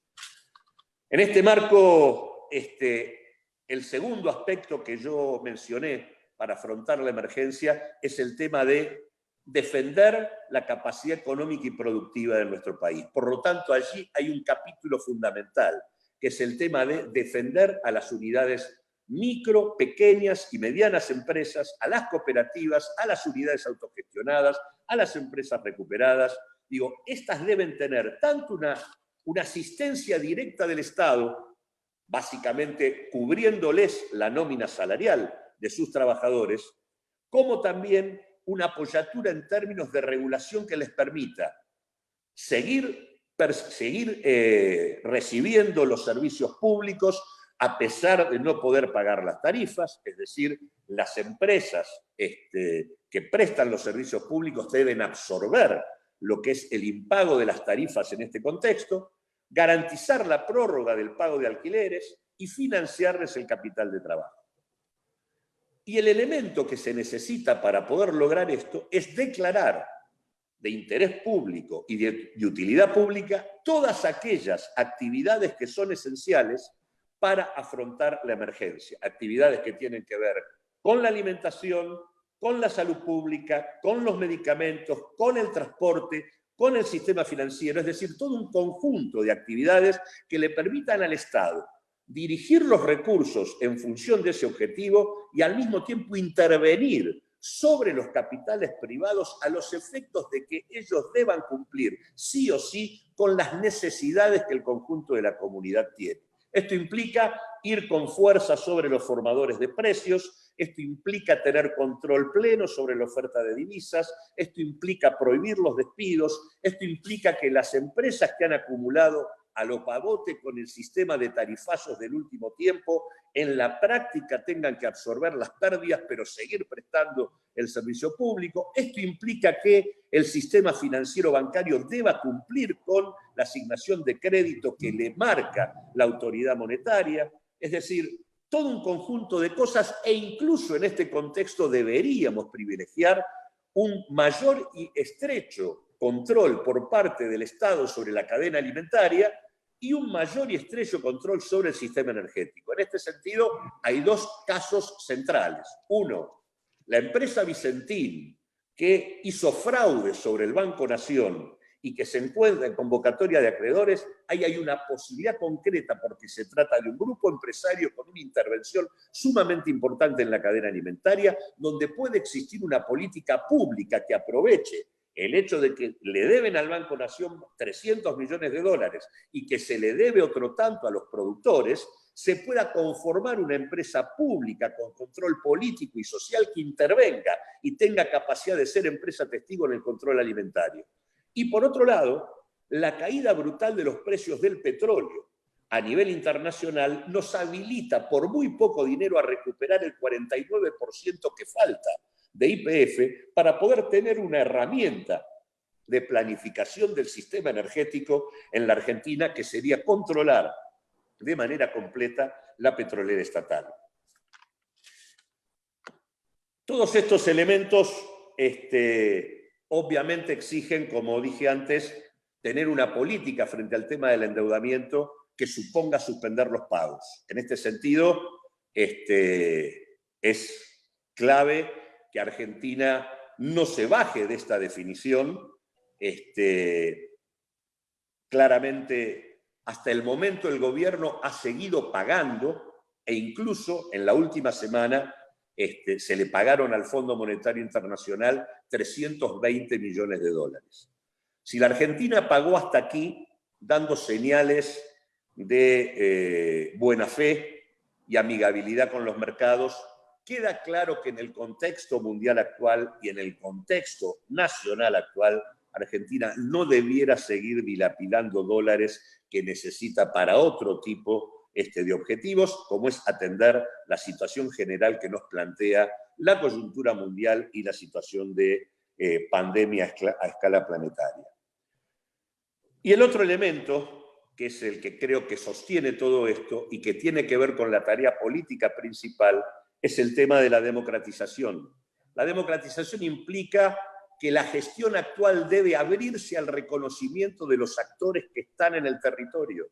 En este marco, el segundo aspecto que yo mencioné para afrontar la emergencia es el tema de defender la capacidad económica y productiva de nuestro país. Por lo tanto, allí hay un capítulo fundamental, que es el tema de defender a las unidades micro, pequeñas y medianas empresas, a las cooperativas, a las unidades autogestionadas, a las empresas recuperadas. Digo, estas deben tener tanto una asistencia directa del Estado, básicamente cubriéndoles la nómina salarial de sus trabajadores, como también una apoyatura en términos de regulación que les permita seguir recibiendo los servicios públicos a pesar de no poder pagar las tarifas, es decir, las empresas que prestan los servicios públicos deben absorber lo que es el impago de las tarifas en este contexto, garantizar la prórroga del pago de alquileres y financiarles el capital de trabajo. Y el elemento que se necesita para poder lograr esto es declarar de interés público y de utilidad pública todas aquellas actividades que son esenciales para afrontar la emergencia. Actividades que tienen que ver con la alimentación, con la salud pública, con los medicamentos, con el transporte, con el sistema financiero, es decir, todo un conjunto de actividades que le permitan al Estado dirigir los recursos en función de ese objetivo y al mismo tiempo intervenir sobre los capitales privados a los efectos de que ellos deban cumplir sí o sí con las necesidades que el conjunto de la comunidad tiene. Esto implica ir con fuerza sobre los formadores de precios, esto implica tener control pleno sobre la oferta de divisas, esto implica prohibir los despidos, esto implica que las empresas que han acumulado a lo pavote con el sistema de tarifazos del último tiempo, en la práctica tengan que absorber las pérdidas, pero seguir prestando el servicio público. Esto implica que el sistema financiero bancario deba cumplir con la asignación de crédito que le marca la autoridad monetaria. Es decir, todo un conjunto de cosas, e incluso en este contexto deberíamos privilegiar un mayor y estrecho control por parte del Estado sobre la cadena alimentaria y un mayor y estrecho control sobre el sistema energético. En este sentido, hay dos casos centrales. Uno, la empresa Vicentín, que hizo fraude sobre el Banco Nación y que se encuentra en convocatoria de acreedores, ahí hay una posibilidad concreta porque se trata de un grupo empresario con una intervención sumamente importante en la cadena alimentaria, donde puede existir una política pública que aproveche el hecho de que le deben al Banco Nación 300 millones de dólares y que se le debe otro tanto a los productores, se pueda conformar una empresa pública con control político y social que intervenga y tenga capacidad de ser empresa testigo en el control alimentario. Y por otro lado, la caída brutal de los precios del petróleo a nivel internacional nos habilita por muy poco dinero a recuperar el 49% que falta de YPF para poder tener una herramienta de planificación del sistema energético en la Argentina, que sería controlar de manera completa la petrolera estatal. Todos estos elementos obviamente exigen, como dije antes, tener una política frente al tema del endeudamiento que suponga suspender los pagos. En este sentido, es clave que Argentina no se baje de esta definición. Claramente, hasta el momento el gobierno ha seguido pagando e incluso en la última semana se le pagaron al Fondo Monetario Internacional 320 millones de dólares. Si la Argentina pagó hasta aquí, dando señales de buena fe y amigabilidad con los mercados, queda claro que en el contexto mundial actual y en el contexto nacional actual, Argentina no debiera seguir dilapidando dólares que necesita para otro tipo de objetivos, como es atender la situación general que nos plantea la coyuntura mundial y la situación de pandemia a escala planetaria. Y el otro elemento, que es el que creo que sostiene todo esto y que tiene que ver con la tarea política principal, es el tema de la democratización. La democratización implica que la gestión actual debe abrirse al reconocimiento de los actores que están en el territorio.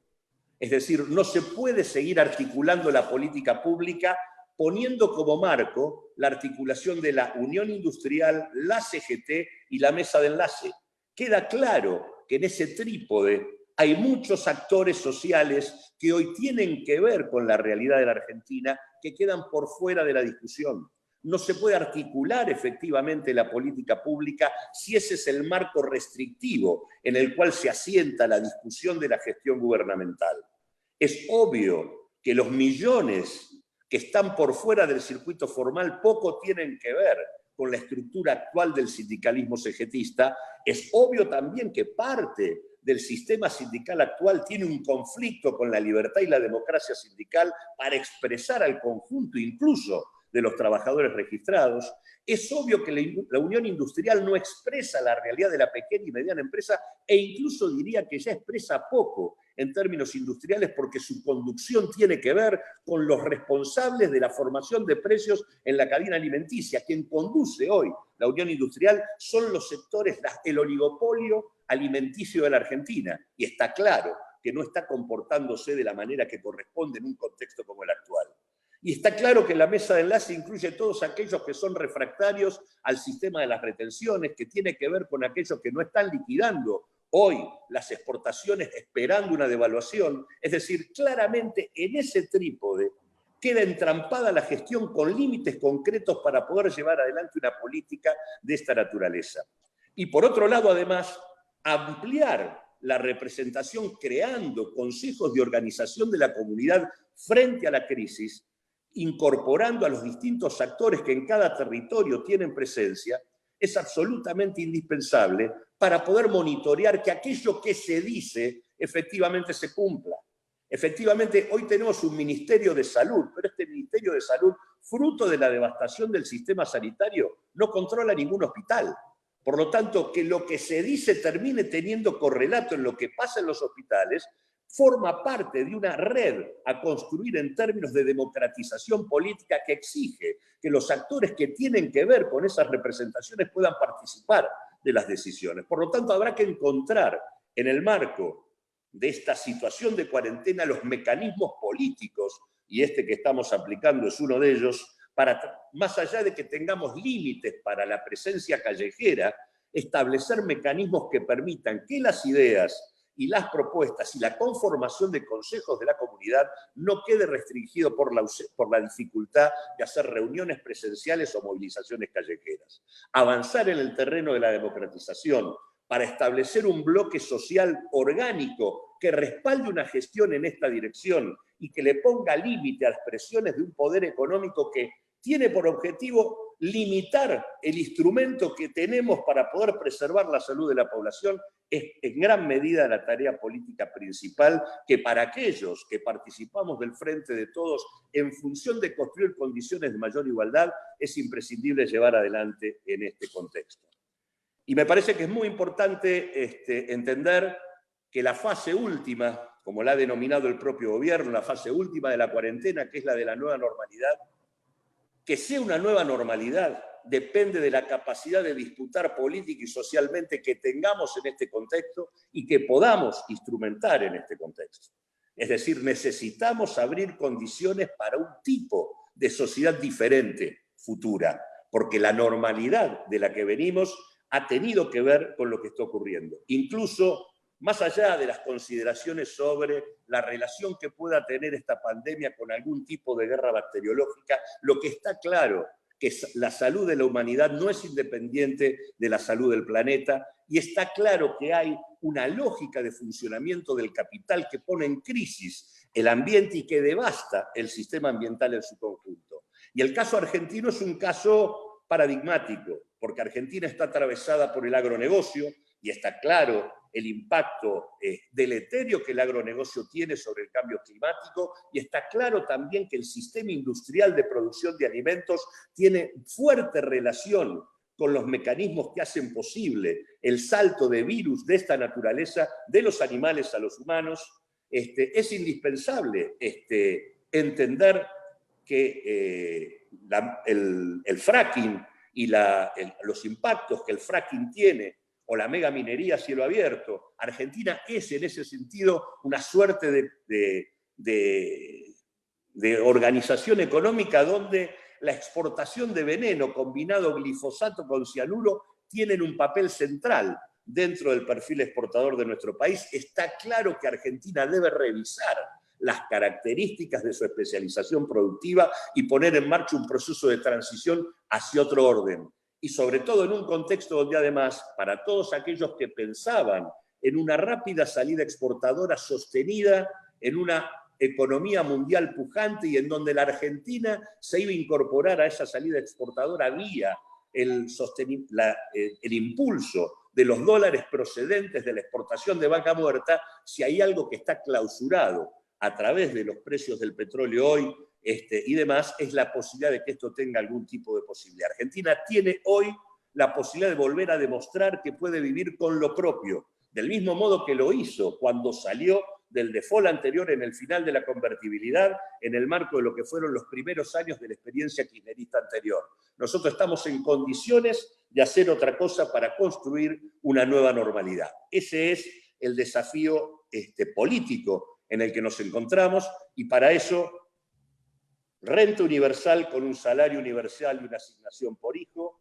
Es decir, no se puede seguir articulando la política pública poniendo como marco la articulación de la Unión Industrial, la CGT y la Mesa de Enlace. Queda claro que en ese trípode hay muchos actores sociales que hoy tienen que ver con la realidad de la Argentina que quedan por fuera de la discusión. No se puede articular efectivamente la política pública si ese es el marco restrictivo en el cual se asienta la discusión de la gestión gubernamental. Es obvio que los millones que están por fuera del circuito formal poco tienen que ver con la estructura actual del sindicalismo CGTista. Es obvio también que parte del sistema sindical actual tiene un conflicto con la libertad y la democracia sindical para expresar al conjunto incluso de los trabajadores registrados. Es obvio que la Unión Industrial no expresa la realidad de la pequeña y mediana empresa e incluso diría que ya expresa poco en términos industriales porque su conducción tiene que ver con los responsables de la formación de precios en la cadena alimenticia. Quien conduce hoy la Unión Industrial son los sectores, el oligopolio alimenticio de la Argentina. Y está claro que no está comportándose de la manera que corresponde en un contexto como el actual. Y está claro que la mesa de enlace incluye todos aquellos que son refractarios al sistema de las retenciones, que tiene que ver con aquellos que no están liquidando hoy las exportaciones esperando una devaluación. Es decir, claramente en ese trípode queda entrampada la gestión con límites concretos para poder llevar adelante una política de esta naturaleza. Y por otro lado, además, ampliar la representación creando consejos de organización de la comunidad frente a la crisis, incorporando a los distintos actores que en cada territorio tienen presencia, es absolutamente indispensable para poder monitorear que aquello que se dice efectivamente se cumpla. Efectivamente, hoy tenemos un Ministerio de Salud, pero este Ministerio de Salud, fruto de la devastación del sistema sanitario, no controla ningún hospital. Por lo tanto, que lo que se dice termine teniendo correlato en lo que pasa en los hospitales, forma parte de una red a construir en términos de democratización política que exige que los actores que tienen que ver con esas representaciones puedan participar de las decisiones. Por lo tanto, habrá que encontrar en el marco de esta situación de cuarentena los mecanismos políticos, y este que estamos aplicando es uno de ellos, para, más allá de que tengamos límites para la presencia callejera, establecer mecanismos que permitan que las ideas y las propuestas y la conformación de consejos de la comunidad no quede restringido por la dificultad de hacer reuniones presenciales o movilizaciones callejeras. Avanzar en el terreno de la democratización para establecer un bloque social orgánico que respalde una gestión en esta dirección y que le ponga límite a las presiones de un poder económico que tiene por objetivo limitar el instrumento que tenemos para poder preservar la salud de la población, es en gran medida la tarea política principal que para aquellos que participamos del Frente de Todos en función de construir condiciones de mayor igualdad es imprescindible llevar adelante en este contexto. Y me parece que es muy importante entender que la fase última, como la ha denominado el propio gobierno, la fase última de la cuarentena, que es la de la nueva normalidad, que sea una nueva normalidad depende de la capacidad de disputar política y socialmente que tengamos en este contexto y que podamos instrumentar en este contexto. Es decir, necesitamos abrir condiciones para un tipo de sociedad diferente, futura, porque la normalidad de la que venimos ha tenido que ver con lo que está ocurriendo. Incluso más allá de las consideraciones sobre la relación que pueda tener esta pandemia con algún tipo de guerra bacteriológica, lo que está claro es que la salud de la humanidad no es independiente de la salud del planeta y está claro que hay una lógica de funcionamiento del capital que pone en crisis el ambiente y que devasta el sistema ambiental en su conjunto. Y el caso argentino es un caso paradigmático, porque Argentina está atravesada por el agronegocio y está claro el impacto deleterio que el agronegocio tiene sobre el cambio climático y está claro también que el sistema industrial de producción de alimentos tiene fuerte relación con los mecanismos que hacen posible el salto de virus de esta naturaleza de los animales a los humanos. Es indispensable entender que el fracking y los impactos que el fracking tiene o la megaminería a cielo abierto. Argentina es en ese sentido una suerte de organización económica donde la exportación de veneno combinado glifosato con cianuro tienen un papel central dentro del perfil exportador de nuestro país. Está claro que Argentina debe revisar las características de su especialización productiva y poner en marcha un proceso de transición hacia otro orden. Y sobre todo en un contexto donde además, para todos aquellos que pensaban en una rápida salida exportadora sostenida, en una economía mundial pujante y en donde la Argentina se iba a incorporar a esa salida exportadora vía el impulso de los dólares procedentes de la exportación de vaca muerta, si hay algo que está clausurado a través de los precios del petróleo hoy y demás, es la posibilidad de que esto tenga algún tipo de posibilidad. Argentina tiene hoy la posibilidad de volver a demostrar que puede vivir con lo propio, del mismo modo que lo hizo cuando salió del default anterior en el final de la convertibilidad, en el marco de lo que fueron los primeros años de la experiencia kirchnerista anterior. Nosotros estamos en condiciones de hacer otra cosa para construir una nueva normalidad. Ese es el desafío político en el que nos encontramos y para eso renta universal con un salario universal y una asignación por hijo,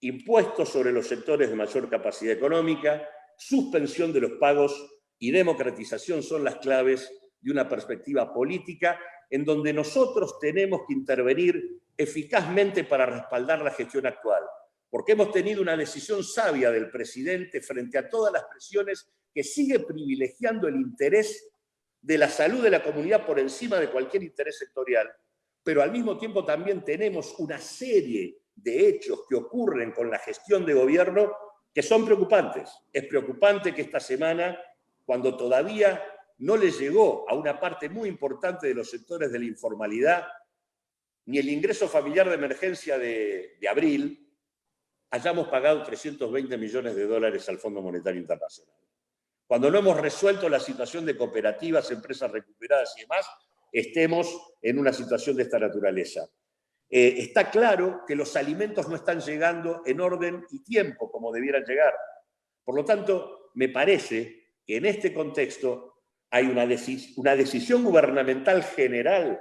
impuestos sobre los sectores de mayor capacidad económica, suspensión de los pagos y democratización son las claves de una perspectiva política en donde nosotros tenemos que intervenir eficazmente para respaldar la gestión actual, porque hemos tenido una decisión sabia del presidente frente a todas las presiones que sigue privilegiando el interés de la salud de la comunidad por encima de cualquier interés sectorial, pero al mismo tiempo también tenemos una serie de hechos que ocurren con la gestión de gobierno que son preocupantes. Es preocupante que esta semana, cuando todavía no le llegó a una parte muy importante de los sectores de la informalidad ni el ingreso familiar de emergencia de abril, hayamos pagado 320 millones de dólares al Fondo Monetario Internacional. Cuando no hemos resuelto la situación de cooperativas, empresas recuperadas y demás, estemos en una situación de esta naturaleza. Está claro que los alimentos no están llegando en orden y tiempo como debieran llegar. Por lo tanto, me parece que en este contexto hay una decisión gubernamental general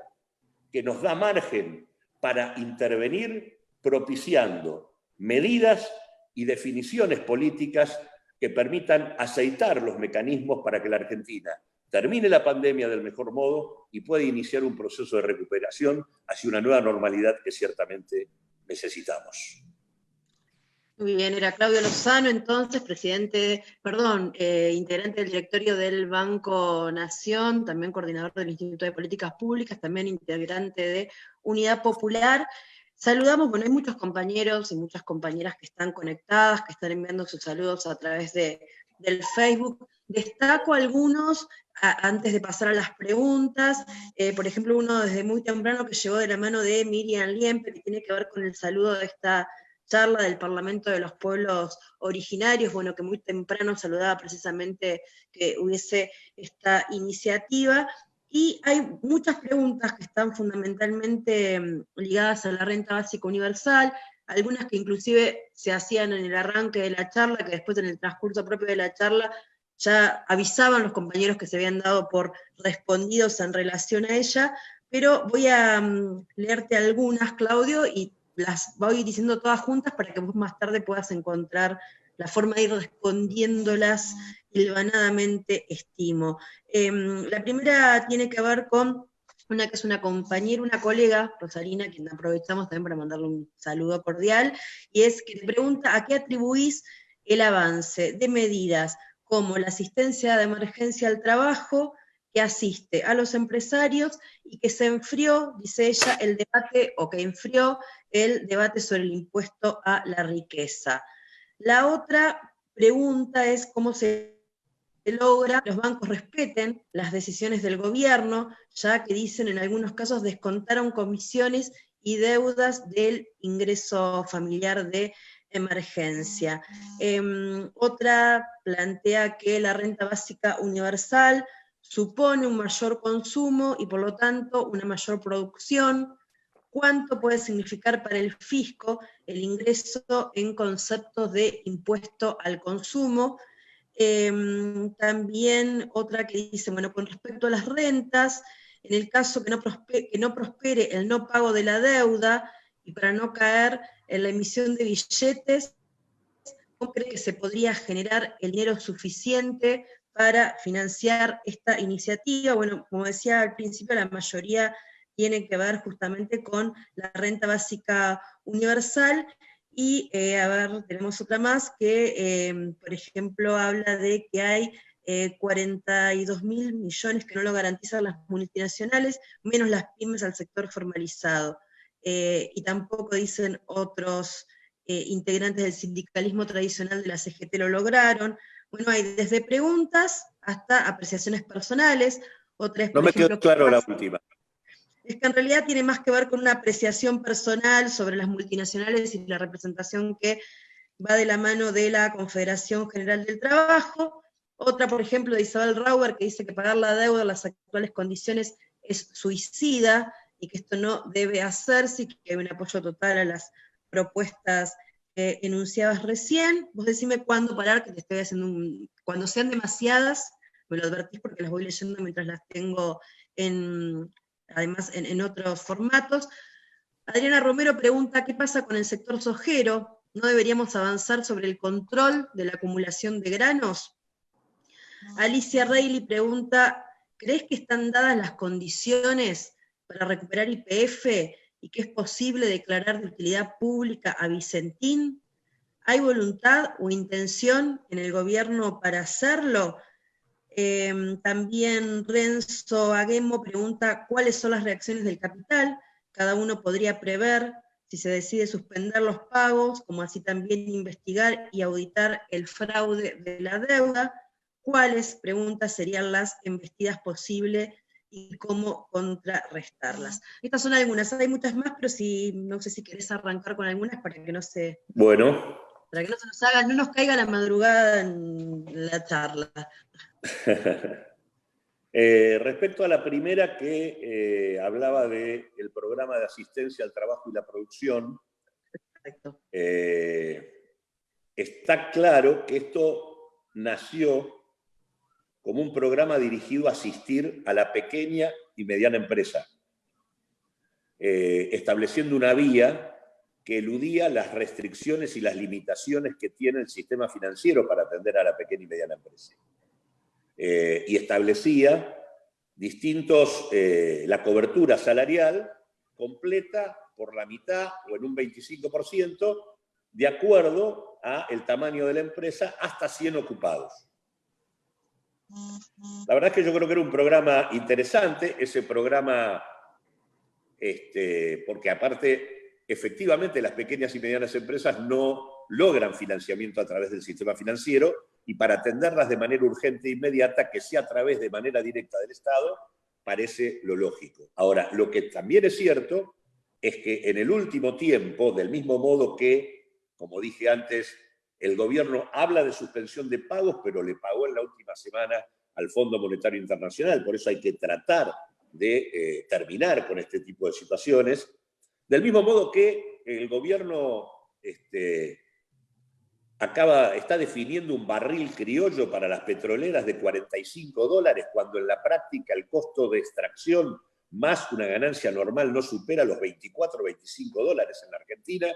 que nos da margen para intervenir propiciando medidas y definiciones políticas que permitan aceitar los mecanismos para que la Argentina termine la pandemia del mejor modo y pueda iniciar un proceso de recuperación hacia una nueva normalidad que ciertamente necesitamos. Muy bien, era Claudio Lozano, entonces, integrante del directorio del Banco Nación, también coordinador del Instituto de Políticas Públicas, también integrante de Unidad Popular. Saludamos, bueno, hay muchos compañeros y muchas compañeras que están conectadas, que están enviando sus saludos a través del Facebook. Destaco algunos antes de pasar a las preguntas. Por ejemplo, uno desde muy temprano que llegó de la mano de Miriam Liempe, que tiene que ver con el saludo de esta charla del Parlamento de los Pueblos Originarios, bueno, que muy temprano saludaba precisamente que hubiese esta iniciativa. Y hay muchas preguntas que están fundamentalmente ligadas a la renta básica universal, algunas que inclusive se hacían en el arranque de la charla, que después en el transcurso propio de la charla ya avisaban los compañeros que se habían dado por respondidos en relación a ella, pero voy a leerte algunas, Claudio, y las voy diciendo todas juntas para que vos más tarde puedas encontrar la forma de ir respondiéndolas hilvanadamente, estimo. La primera tiene que ver con una que es una compañera, una colega, Rosalina, quien aprovechamos también para mandarle un saludo cordial, y es que te pregunta a qué atribuís el avance de medidas como la asistencia de emergencia al trabajo, que asiste a los empresarios y que se enfrió, dice ella, el debate, o que enfrió el debate sobre el impuesto a la riqueza. La otra pregunta es cómo se logra que los bancos respeten las decisiones del gobierno, ya que dicen en algunos casos descontaron comisiones y deudas del ingreso familiar de emergencia. Otra plantea que la renta básica universal supone un mayor consumo y por lo tanto una mayor producción. ¿Cuánto puede significar para el fisco el ingreso en conceptos de impuesto al consumo? También otra que dice, bueno, con respecto a las rentas, en el caso que no prospere el no pago de la deuda y para no caer en la emisión de billetes, ¿cómo cree que se podría generar el dinero suficiente para financiar esta iniciativa? Bueno, como decía al principio, la mayoría tiene que ver justamente con la renta básica universal, y a ver, tenemos otra más que, por ejemplo, habla de que hay 42.000 millones que no lo garantizan las multinacionales, menos las pymes al sector formalizado. Y tampoco dicen otros integrantes del sindicalismo tradicional de la CGT lo lograron. Bueno, hay desde preguntas hasta apreciaciones personales. Otra es, no me quedó claro la última. Es que en realidad tiene más que ver con una apreciación personal sobre las multinacionales y la representación que va de la mano de la Confederación General del Trabajo. Otra, por ejemplo, de Isabel Rauber, que dice que pagar la deuda en las actuales condiciones es suicida y que esto no debe hacerse y que hay un apoyo total a las propuestas enunciadas recién. Vos decime cuándo parar, que te estoy haciendo cuando sean demasiadas, me lo advertís porque las voy leyendo mientras las tengo además en otros formatos. Adriana Romero pregunta, ¿qué pasa con el sector sojero? ¿No deberíamos avanzar sobre el control de la acumulación de granos? Alicia Reilly pregunta, ¿crees que están dadas las condiciones para recuperar YPF y que es posible declarar de utilidad pública a Vicentín? ¿Hay voluntad o intención en el gobierno para hacerlo? También Renzo Aguemo pregunta cuáles son las reacciones del capital. Cada uno podría prever si se decide suspender los pagos, como así también investigar y auditar el fraude de la deuda. ¿Cuáles, preguntas, serían las embestidas posibles y cómo contrarrestarlas? Estas son algunas, hay muchas más, pero no sé si querés arrancar con algunas para que no se... Bueno. Para que no nos caiga la madrugada en la charla. Respecto a la primera que hablaba del programa de asistencia al trabajo y la producción, está claro que esto nació como un programa dirigido a asistir a la pequeña y mediana empresa, estableciendo una vía que eludía las restricciones y las limitaciones que tiene el sistema financiero para atender a la pequeña y mediana empresa. Y establecía la cobertura salarial completa por la mitad o en un 25%, de acuerdo al tamaño de la empresa, hasta 100 ocupados. La verdad es que yo creo que era un programa interesante, ese programa, porque aparte, efectivamente, las pequeñas y medianas empresas no logran financiamiento a través del sistema financiero, y para atenderlas de manera urgente e inmediata, que sea a través de manera directa del Estado, parece lo lógico. Ahora, lo que también es cierto es que en el último tiempo, del mismo modo que, como dije antes, el gobierno habla de suspensión de pagos, pero le pagó en la última semana al Fondo Monetario Internacional, por eso hay que tratar de terminar con este tipo de situaciones. Del mismo modo que el gobierno está definiendo un barril criollo para las petroleras de $45, cuando en la práctica el costo de extracción más una ganancia normal no supera los $24 o $25 en la Argentina,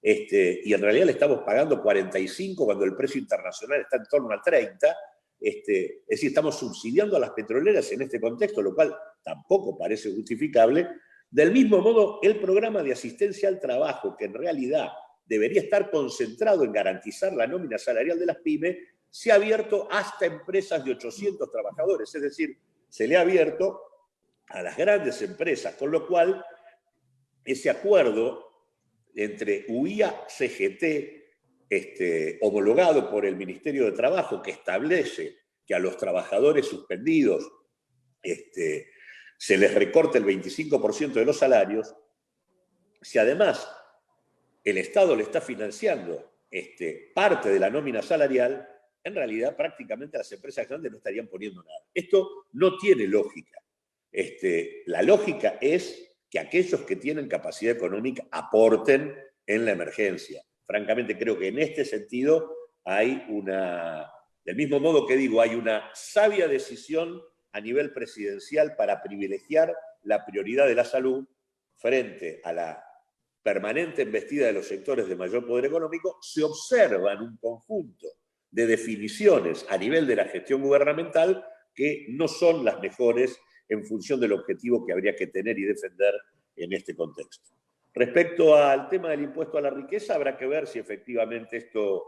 y en realidad le estamos pagando 45 cuando el precio internacional está en torno a 30. Es decir, estamos subsidiando a las petroleras en este contexto, lo cual tampoco parece justificable. Del mismo modo, el programa de asistencia al trabajo, que en realidad debería estar concentrado en garantizar la nómina salarial de las pymes, se ha abierto hasta empresas de 800 trabajadores, es decir, se le ha abierto a las grandes empresas, con lo cual ese acuerdo entre UIA-CGT, homologado por el Ministerio de Trabajo, que establece que a los trabajadores suspendidos se les recorte el 25% de los salarios, si además el Estado le está financiando parte de la nómina salarial, en realidad prácticamente las empresas grandes no estarían poniendo nada. Esto no tiene lógica. La lógica es que aquellos que tienen capacidad económica aporten en la emergencia. Francamente, creo que en este sentido hay del mismo modo que digo, hay una sabia decisión a nivel presidencial para privilegiar la prioridad de la salud frente a la permanente embestida de los sectores de mayor poder económico. Se observan un conjunto de definiciones a nivel de la gestión gubernamental que no son las mejores en función del objetivo que habría que tener y defender en este contexto. Respecto al tema del impuesto a la riqueza, habrá que ver si efectivamente esto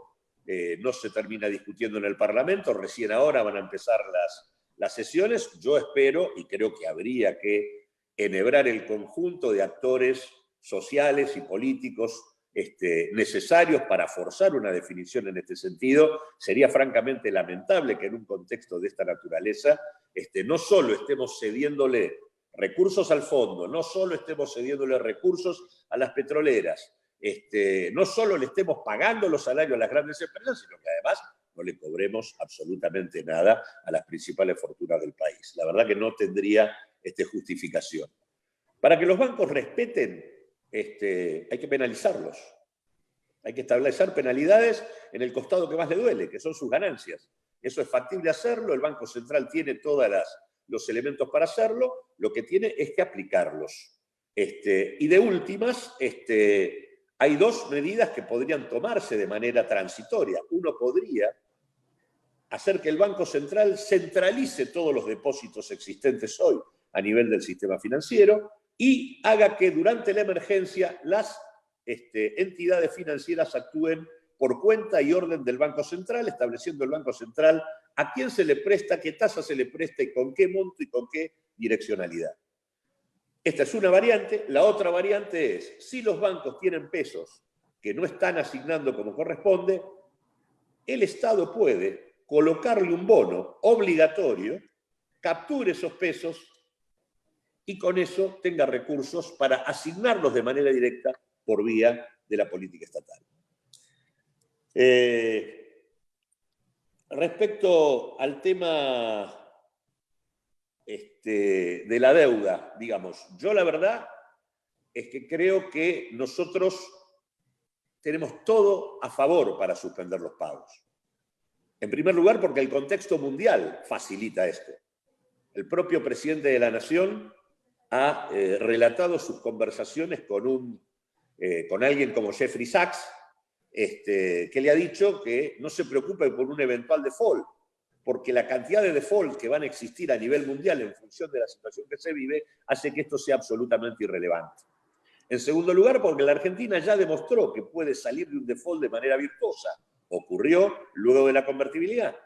no se termina discutiendo en el Parlamento. Recién ahora van a empezar las sesiones. Yo espero, y creo que habría que enhebrar el conjunto de actores sociales y políticos necesarios para forzar una definición en este sentido. Sería francamente lamentable que en un contexto de esta naturaleza no solo estemos cediéndole recursos al fondo, no solo estemos cediéndole recursos a las petroleras, no solo le estemos pagando los salarios a las grandes empresas, sino que además no le cobremos absolutamente nada a las principales fortunas del país. La verdad que no tendría justificación. Para que los bancos respeten, hay que penalizarlos. Hay que establecer penalidades en el costado que más le duele, que son sus ganancias. Eso es factible hacerlo, el Banco Central tiene todos los elementos para hacerlo, lo que tiene es que aplicarlos. Y de últimas, hay dos medidas que podrían tomarse de manera transitoria. Uno podría hacer que el Banco Central centralice todos los depósitos existentes hoy a nivel del sistema financiero y haga que durante la emergencia las entidades financieras actúen por cuenta y orden del Banco Central, estableciendo el Banco Central a quién se le presta, qué tasa se le presta y con qué monto y con qué direccionalidad. Esta es una variante. La otra variante es, si los bancos tienen pesos que no están asignando como corresponde, el Estado puede colocarle un bono obligatorio, capture esos pesos y con eso tenga recursos para asignarlos de manera directa por vía de la política estatal. Respecto al tema de la deuda, digamos, yo la verdad es que creo que nosotros tenemos todo a favor para suspender los pagos. En primer lugar, porque el contexto mundial facilita esto. El propio presidente de la Nación ha relatado sus conversaciones con alguien como Jeffrey Sachs, que le ha dicho que no se preocupe por un eventual default, porque la cantidad de default que van a existir a nivel mundial en función de la situación que se vive hace que esto sea absolutamente irrelevante. En segundo lugar, porque la Argentina ya demostró que puede salir de un default de manera virtuosa. Ocurrió luego de la convertibilidad.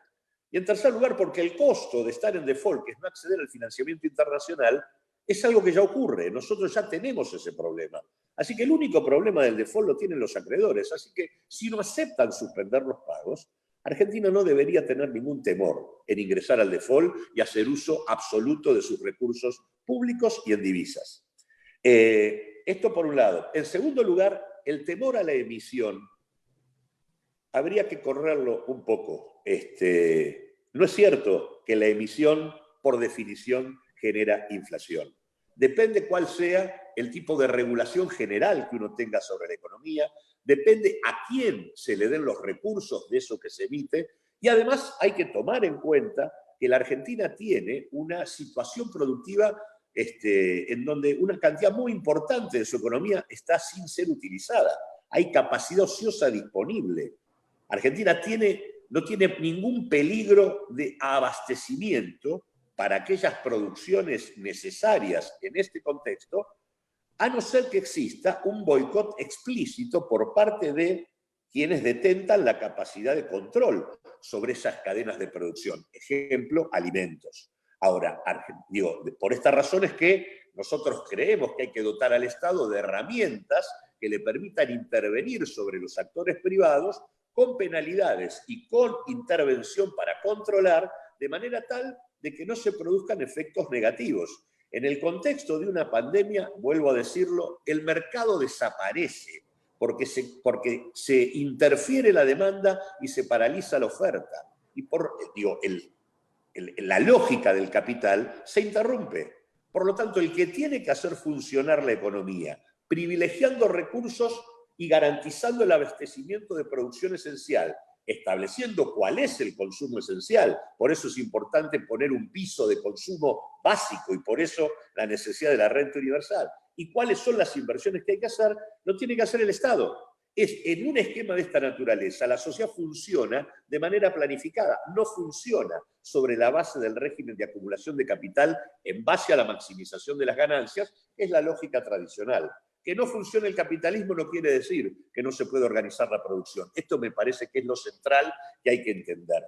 Y en tercer lugar, porque el costo de estar en default, que es no acceder al financiamiento internacional, es algo que ya ocurre. Nosotros ya tenemos ese problema. Así que el único problema del default lo tienen los acreedores. Así que si no aceptan suspender los pagos, Argentina no debería tener ningún temor en ingresar al default y hacer uso absoluto de sus recursos públicos y en divisas. Esto por un lado. En segundo lugar, el temor a la emisión habría que correrlo un poco. No es cierto que la emisión, por definición, genera inflación. Depende cuál sea el tipo de regulación general que uno tenga sobre la economía, depende a quién se le den los recursos de eso que se emite, y además hay que tomar en cuenta que la Argentina tiene una situación productiva en donde una cantidad muy importante de su economía está sin ser utilizada. Hay capacidad ociosa disponible. Argentina no tiene ningún peligro de abastecimiento para aquellas producciones necesarias en este contexto, a no ser que exista un boicot explícito por parte de quienes detentan la capacidad de control sobre esas cadenas de producción. Ejemplo, alimentos. Ahora, por esta razón es que nosotros creemos que hay que dotar al Estado de herramientas que le permitan intervenir sobre los actores privados con penalidades y con intervención para controlar, de manera tal de que no se produzcan efectos negativos. En el contexto de una pandemia, vuelvo a decirlo, el mercado desaparece porque se interfiere la demanda y se paraliza la oferta. Y la lógica del capital se interrumpe. Por lo tanto, el que tiene que hacer funcionar la economía, privilegiando recursos y garantizando el abastecimiento de producción esencial, estableciendo cuál es el consumo esencial. Por eso es importante poner un piso de consumo básico y por eso la necesidad de la renta universal. ¿Y cuáles son las inversiones que hay que hacer? Lo tiene que hacer el Estado. En un esquema de esta naturaleza, la sociedad funciona de manera planificada, no funciona sobre la base del régimen de acumulación de capital en base a la maximización de las ganancias, que es la lógica tradicional. Que no funcione el capitalismo no quiere decir que no se puede organizar la producción. Esto me parece que es lo central que hay que entender.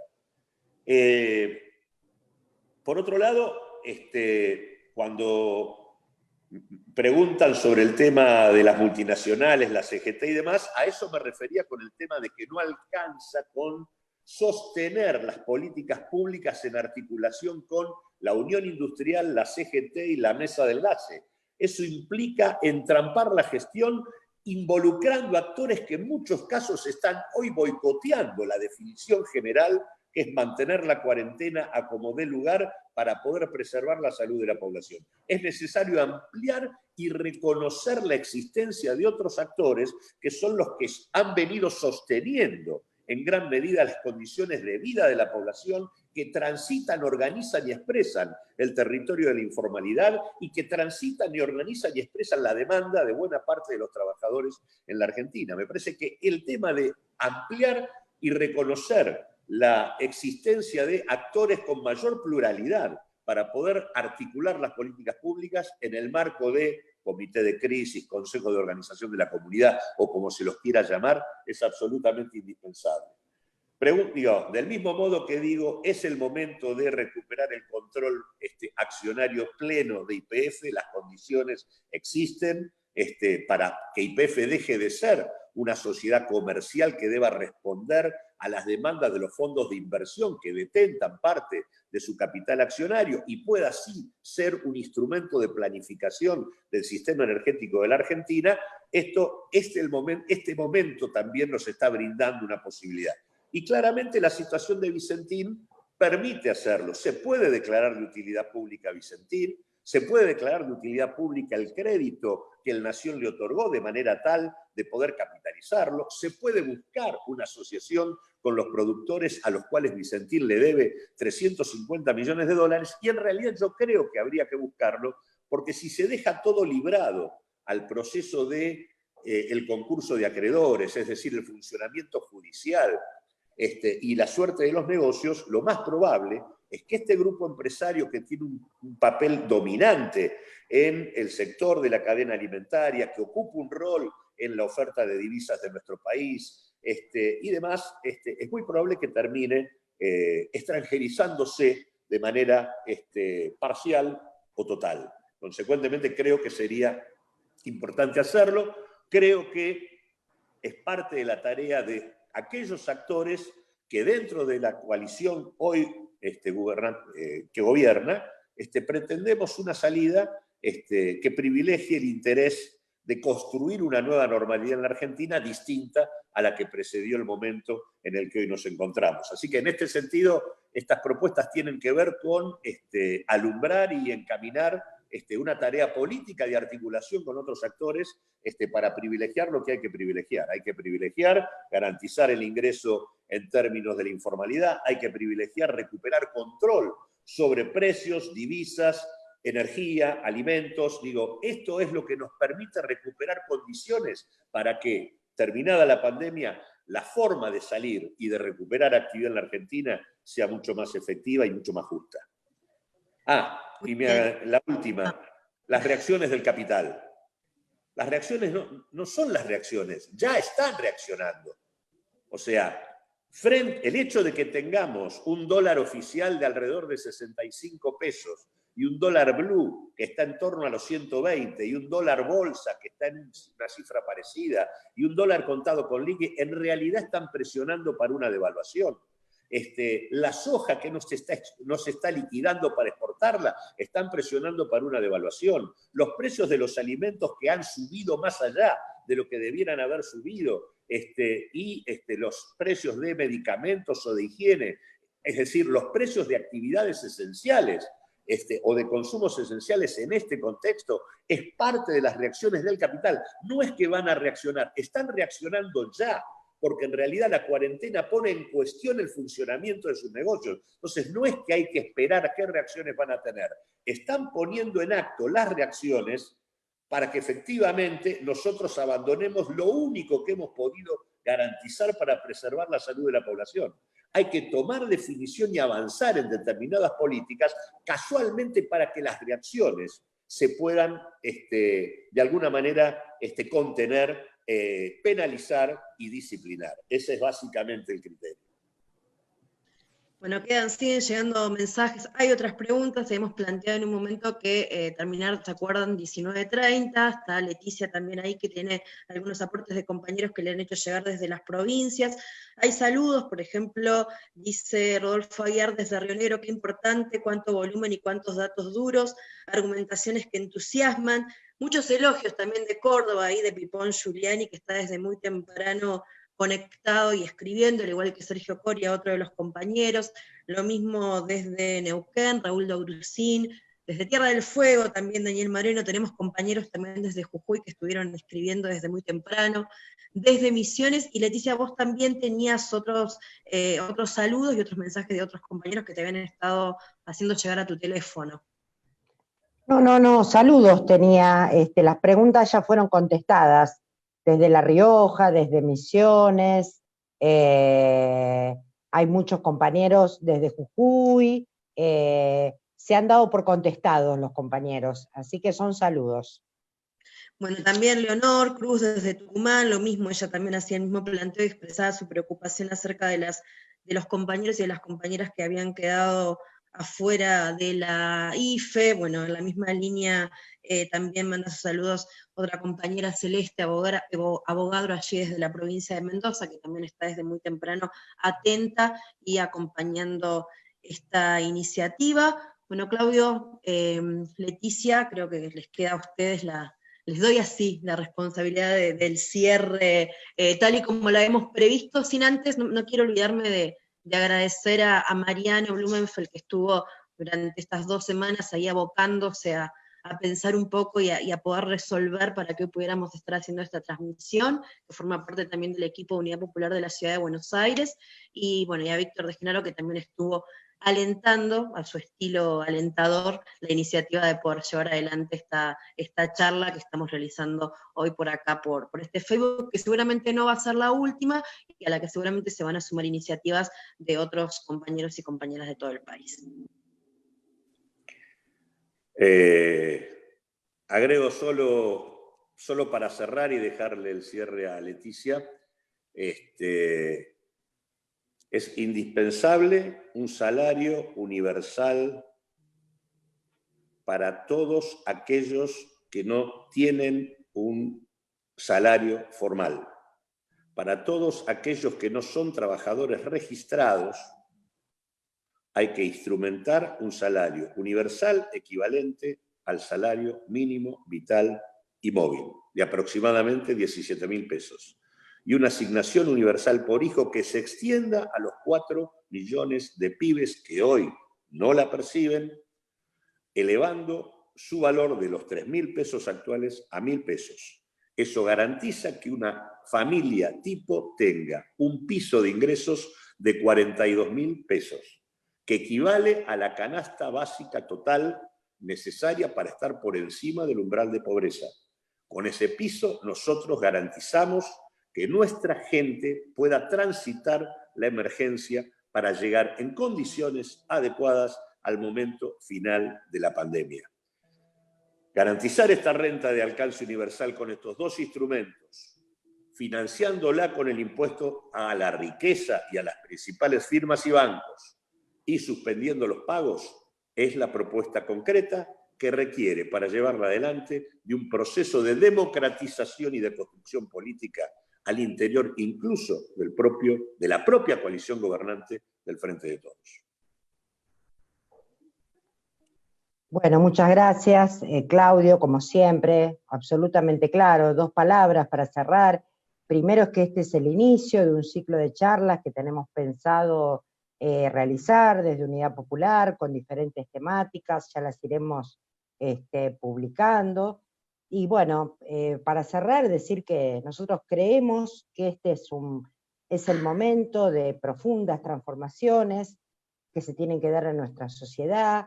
Por otro lado, cuando preguntan sobre el tema de las multinacionales, la CGT y demás, a eso me refería con el tema de que no alcanza con sostener las políticas públicas en articulación con la Unión Industrial, la CGT y la Mesa de Enlace. Eso implica entrampar la gestión involucrando actores que en muchos casos están hoy boicoteando la definición general, que es mantener la cuarentena a como dé lugar para poder preservar la salud de la población. Es necesario ampliar y reconocer la existencia de otros actores que son los que han venido sosteniendo en gran medida las condiciones de vida de la población, que transitan, organizan y expresan el territorio de la informalidad y que transitan y organizan y expresan la demanda de buena parte de los trabajadores en la Argentina. Me parece que el tema de ampliar y reconocer la existencia de actores con mayor pluralidad para poder articular las políticas públicas en el marco de comité de crisis, consejo de organización de la comunidad, o como se los quiera llamar, es absolutamente indispensable. Del mismo modo que digo, es el momento de recuperar el control accionario pleno de YPF, las condiciones existen para que YPF deje de ser una sociedad comercial que deba responder a las demandas de los fondos de inversión que detentan parte de su capital accionario y pueda así ser un instrumento de planificación del sistema energético de la Argentina. Este momento también nos está brindando una posibilidad. Y claramente la situación de Vicentín permite hacerlo. Se puede declarar de utilidad pública Vicentín, se puede declarar de utilidad pública el crédito que el Nación le otorgó de manera tal de poder capitalizarlo, se puede buscar una asociación con los productores a los cuales Vicentín le debe 350 millones de dólares, y en realidad yo creo que habría que buscarlo, porque si se deja todo librado al proceso de el concurso de acreedores, es decir, el funcionamiento judicial, y la suerte de los negocios, lo más probable es que este grupo empresario que tiene un papel dominante en el sector de la cadena alimentaria, que ocupa un rol en la oferta de divisas de nuestro país y demás, es muy probable que termine extranjerizándose de manera parcial o total. Consecuentemente, creo que sería importante hacerlo. Creo que es parte de la tarea de aquellos actores que dentro de la coalición hoy que gobierna, pretendemos una salida que privilegie el interés de construir una nueva normalidad en la Argentina distinta a la que precedió el momento en el que hoy nos encontramos. Así que en este sentido, estas propuestas tienen que ver con alumbrar y encaminar una tarea política de articulación con otros actores para privilegiar lo que hay que privilegiar. Hay que privilegiar, garantizar el ingreso en términos de la informalidad, hay que privilegiar, recuperar control sobre precios, divisas, energía, alimentos. Digo, esto es lo que nos permite recuperar condiciones para que, terminada la pandemia, la forma de salir y de recuperar actividad en la Argentina sea mucho más efectiva y mucho más justa. Y la última, las reacciones del capital. Las reacciones no son las reacciones, ya están reaccionando. O sea, el hecho de que tengamos un dólar oficial de alrededor de 65 pesos y un dólar blue que está en torno a los 120 y un dólar bolsa que está en una cifra parecida y un dólar contado con liqui, en realidad están presionando para una devaluación. La soja que no se está liquidando para exportarla, están presionando para una devaluación. Los precios de los alimentos que han subido más allá de lo que debieran haber subido, y los precios de medicamentos o de higiene, es decir, los precios de actividades esenciales o de consumos esenciales en este contexto, es parte de las reacciones del capital. No es que van a reaccionar, están reaccionando ya, porque en realidad la cuarentena pone en cuestión el funcionamiento de sus negocios. Entonces, no es que hay que esperar a qué reacciones van a tener. Están poniendo en acto las reacciones para que efectivamente nosotros abandonemos lo único que hemos podido garantizar para preservar la salud de la población. Hay que tomar definición y avanzar en determinadas políticas, casualmente para que las reacciones se puedan, de alguna manera, contener, penalizar y disciplinar. Ese es básicamente el criterio. Bueno, siguen llegando mensajes. Hay otras preguntas. Hemos planteado en un momento que terminar, ¿se acuerdan? 19:30. Está Leticia también ahí, que tiene algunos aportes de compañeros que le han hecho llegar desde las provincias. Hay saludos, por ejemplo, dice Rodolfo Aguiar desde Río Negro, qué importante, cuánto volumen y cuántos datos duros, argumentaciones que entusiasman. Muchos elogios también de Córdoba, ahí de Pipón Giuliani, que está desde muy temprano conectado y escribiendo, al igual que Sergio Coria, otro de los compañeros. Lo mismo desde Neuquén, Raúl Dogrusín, desde Tierra del Fuego también Daniel Moreno. Tenemos compañeros también desde Jujuy que estuvieron escribiendo desde muy temprano, desde Misiones. Y Leticia, vos también tenías otros saludos y otros mensajes de otros compañeros que te habían estado haciendo llegar a tu teléfono. No, saludos tenía, las preguntas ya fueron contestadas, desde La Rioja, desde Misiones, hay muchos compañeros desde Jujuy, se han dado por contestados los compañeros, así que son saludos. Bueno, también Leonor Cruz desde Tucumán, lo mismo, ella también hacía el mismo planteo y expresaba su preocupación acerca de los compañeros y de las compañeras que habían quedado afuera de la IFE. Bueno, en la misma línea también manda sus saludos otra compañera Celeste, abogado allí desde la provincia de Mendoza, que también está desde muy temprano atenta y acompañando esta iniciativa. Bueno, Claudio, Leticia, creo que les queda a ustedes les doy así la responsabilidad del cierre, tal y como la hemos previsto, sin antes, no quiero olvidarme de agradecer a Mariano Blumenfeld, que estuvo durante estas 2 semanas ahí abocándose a pensar un poco y a poder resolver para que hoy pudiéramos estar haciendo esta transmisión, que forma parte también del equipo de Unidad Popular de la Ciudad de Buenos Aires, y bueno, y a Víctor de Genaro, que también estuvo alentando, a su estilo alentador, la iniciativa de poder llevar adelante esta charla que estamos realizando hoy por acá, por este Facebook, que seguramente no va a ser la última, y a la que seguramente se van a sumar iniciativas de otros compañeros y compañeras de todo el país. Agrego solo para cerrar y dejarle el cierre a Leticia, es indispensable un salario universal para todos aquellos que no tienen un salario formal, para todos aquellos que no son trabajadores registrados. Hay que instrumentar un salario universal equivalente al salario mínimo vital y móvil, de aproximadamente 17.000 pesos. Y una asignación universal por hijo que se extienda a los 4 millones de pibes que hoy no la perciben, elevando su valor de los 3.000 pesos actuales a 1.000 pesos. Eso garantiza que una familia tipo tenga un piso de ingresos de 42.000 pesos, que equivale a la canasta básica total necesaria para estar por encima del umbral de pobreza. Con ese piso nosotros garantizamos que nuestra gente pueda transitar la emergencia para llegar en condiciones adecuadas al momento final de la pandemia. Garantizar esta renta de alcance universal con estos 2 instrumentos, financiándola con el impuesto a la riqueza y a las principales firmas y bancos, y suspendiendo los pagos, es la propuesta concreta que requiere para llevarla adelante de un proceso de democratización y de construcción política al interior incluso de la propia coalición gobernante del Frente de Todos. Bueno, muchas gracias, Claudio, como siempre, absolutamente claro. 2 palabras para cerrar. Primero es que este es el inicio de un ciclo de charlas que tenemos pensado realizar desde Unidad Popular con diferentes temáticas, ya las iremos publicando. Y bueno, para cerrar, decir que nosotros creemos que este es el momento de profundas transformaciones que se tienen que dar en nuestra sociedad.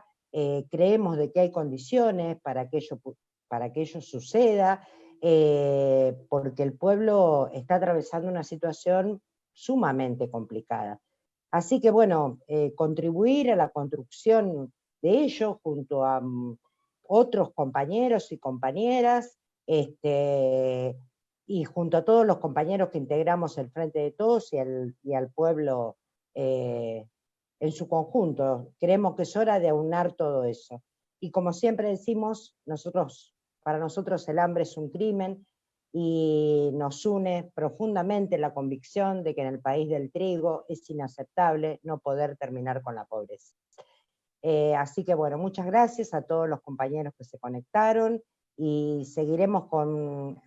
Creemos de que hay condiciones para que ello suceda, porque el pueblo está atravesando una situación sumamente complicada. Así que bueno, contribuir a la construcción de ello junto a otros compañeros y compañeras, y junto a todos los compañeros que integramos el Frente de Todos y al pueblo en su conjunto. Creemos que es hora de aunar todo eso. Y como siempre decimos, para nosotros el hambre es un crimen, y nos une profundamente la convicción de que en el país del trigo es inaceptable no poder terminar con la pobreza. Así que bueno, muchas gracias a todos los compañeros que se conectaron, y seguiremos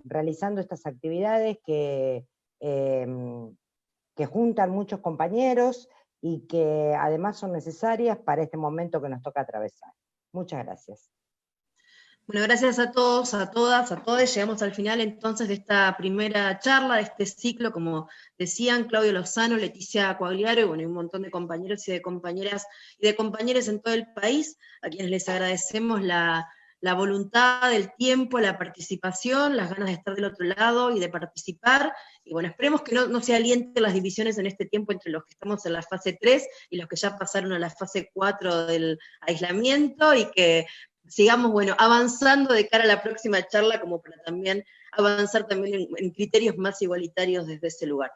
realizando estas actividades que juntan muchos compañeros, y que además son necesarias para este momento que nos toca atravesar. Muchas gracias. Bueno, gracias a todos, a todas, a todos. Llegamos al final entonces de esta primera charla, de este ciclo, como decían Claudio Lozano, Leticia Quagliaro, y bueno, un montón de compañeros y de compañeras y de compañeros en todo el país, a quienes les agradecemos la la voluntad, el tiempo, la participación, las ganas de estar del otro lado y de participar, y bueno, esperemos que no se alienten las divisiones en este tiempo entre los que estamos en la fase 3 y los que ya pasaron a la fase 4 del aislamiento, y que sigamos, bueno, avanzando de cara a la próxima charla, como para también avanzar también en criterios más igualitarios desde ese lugar.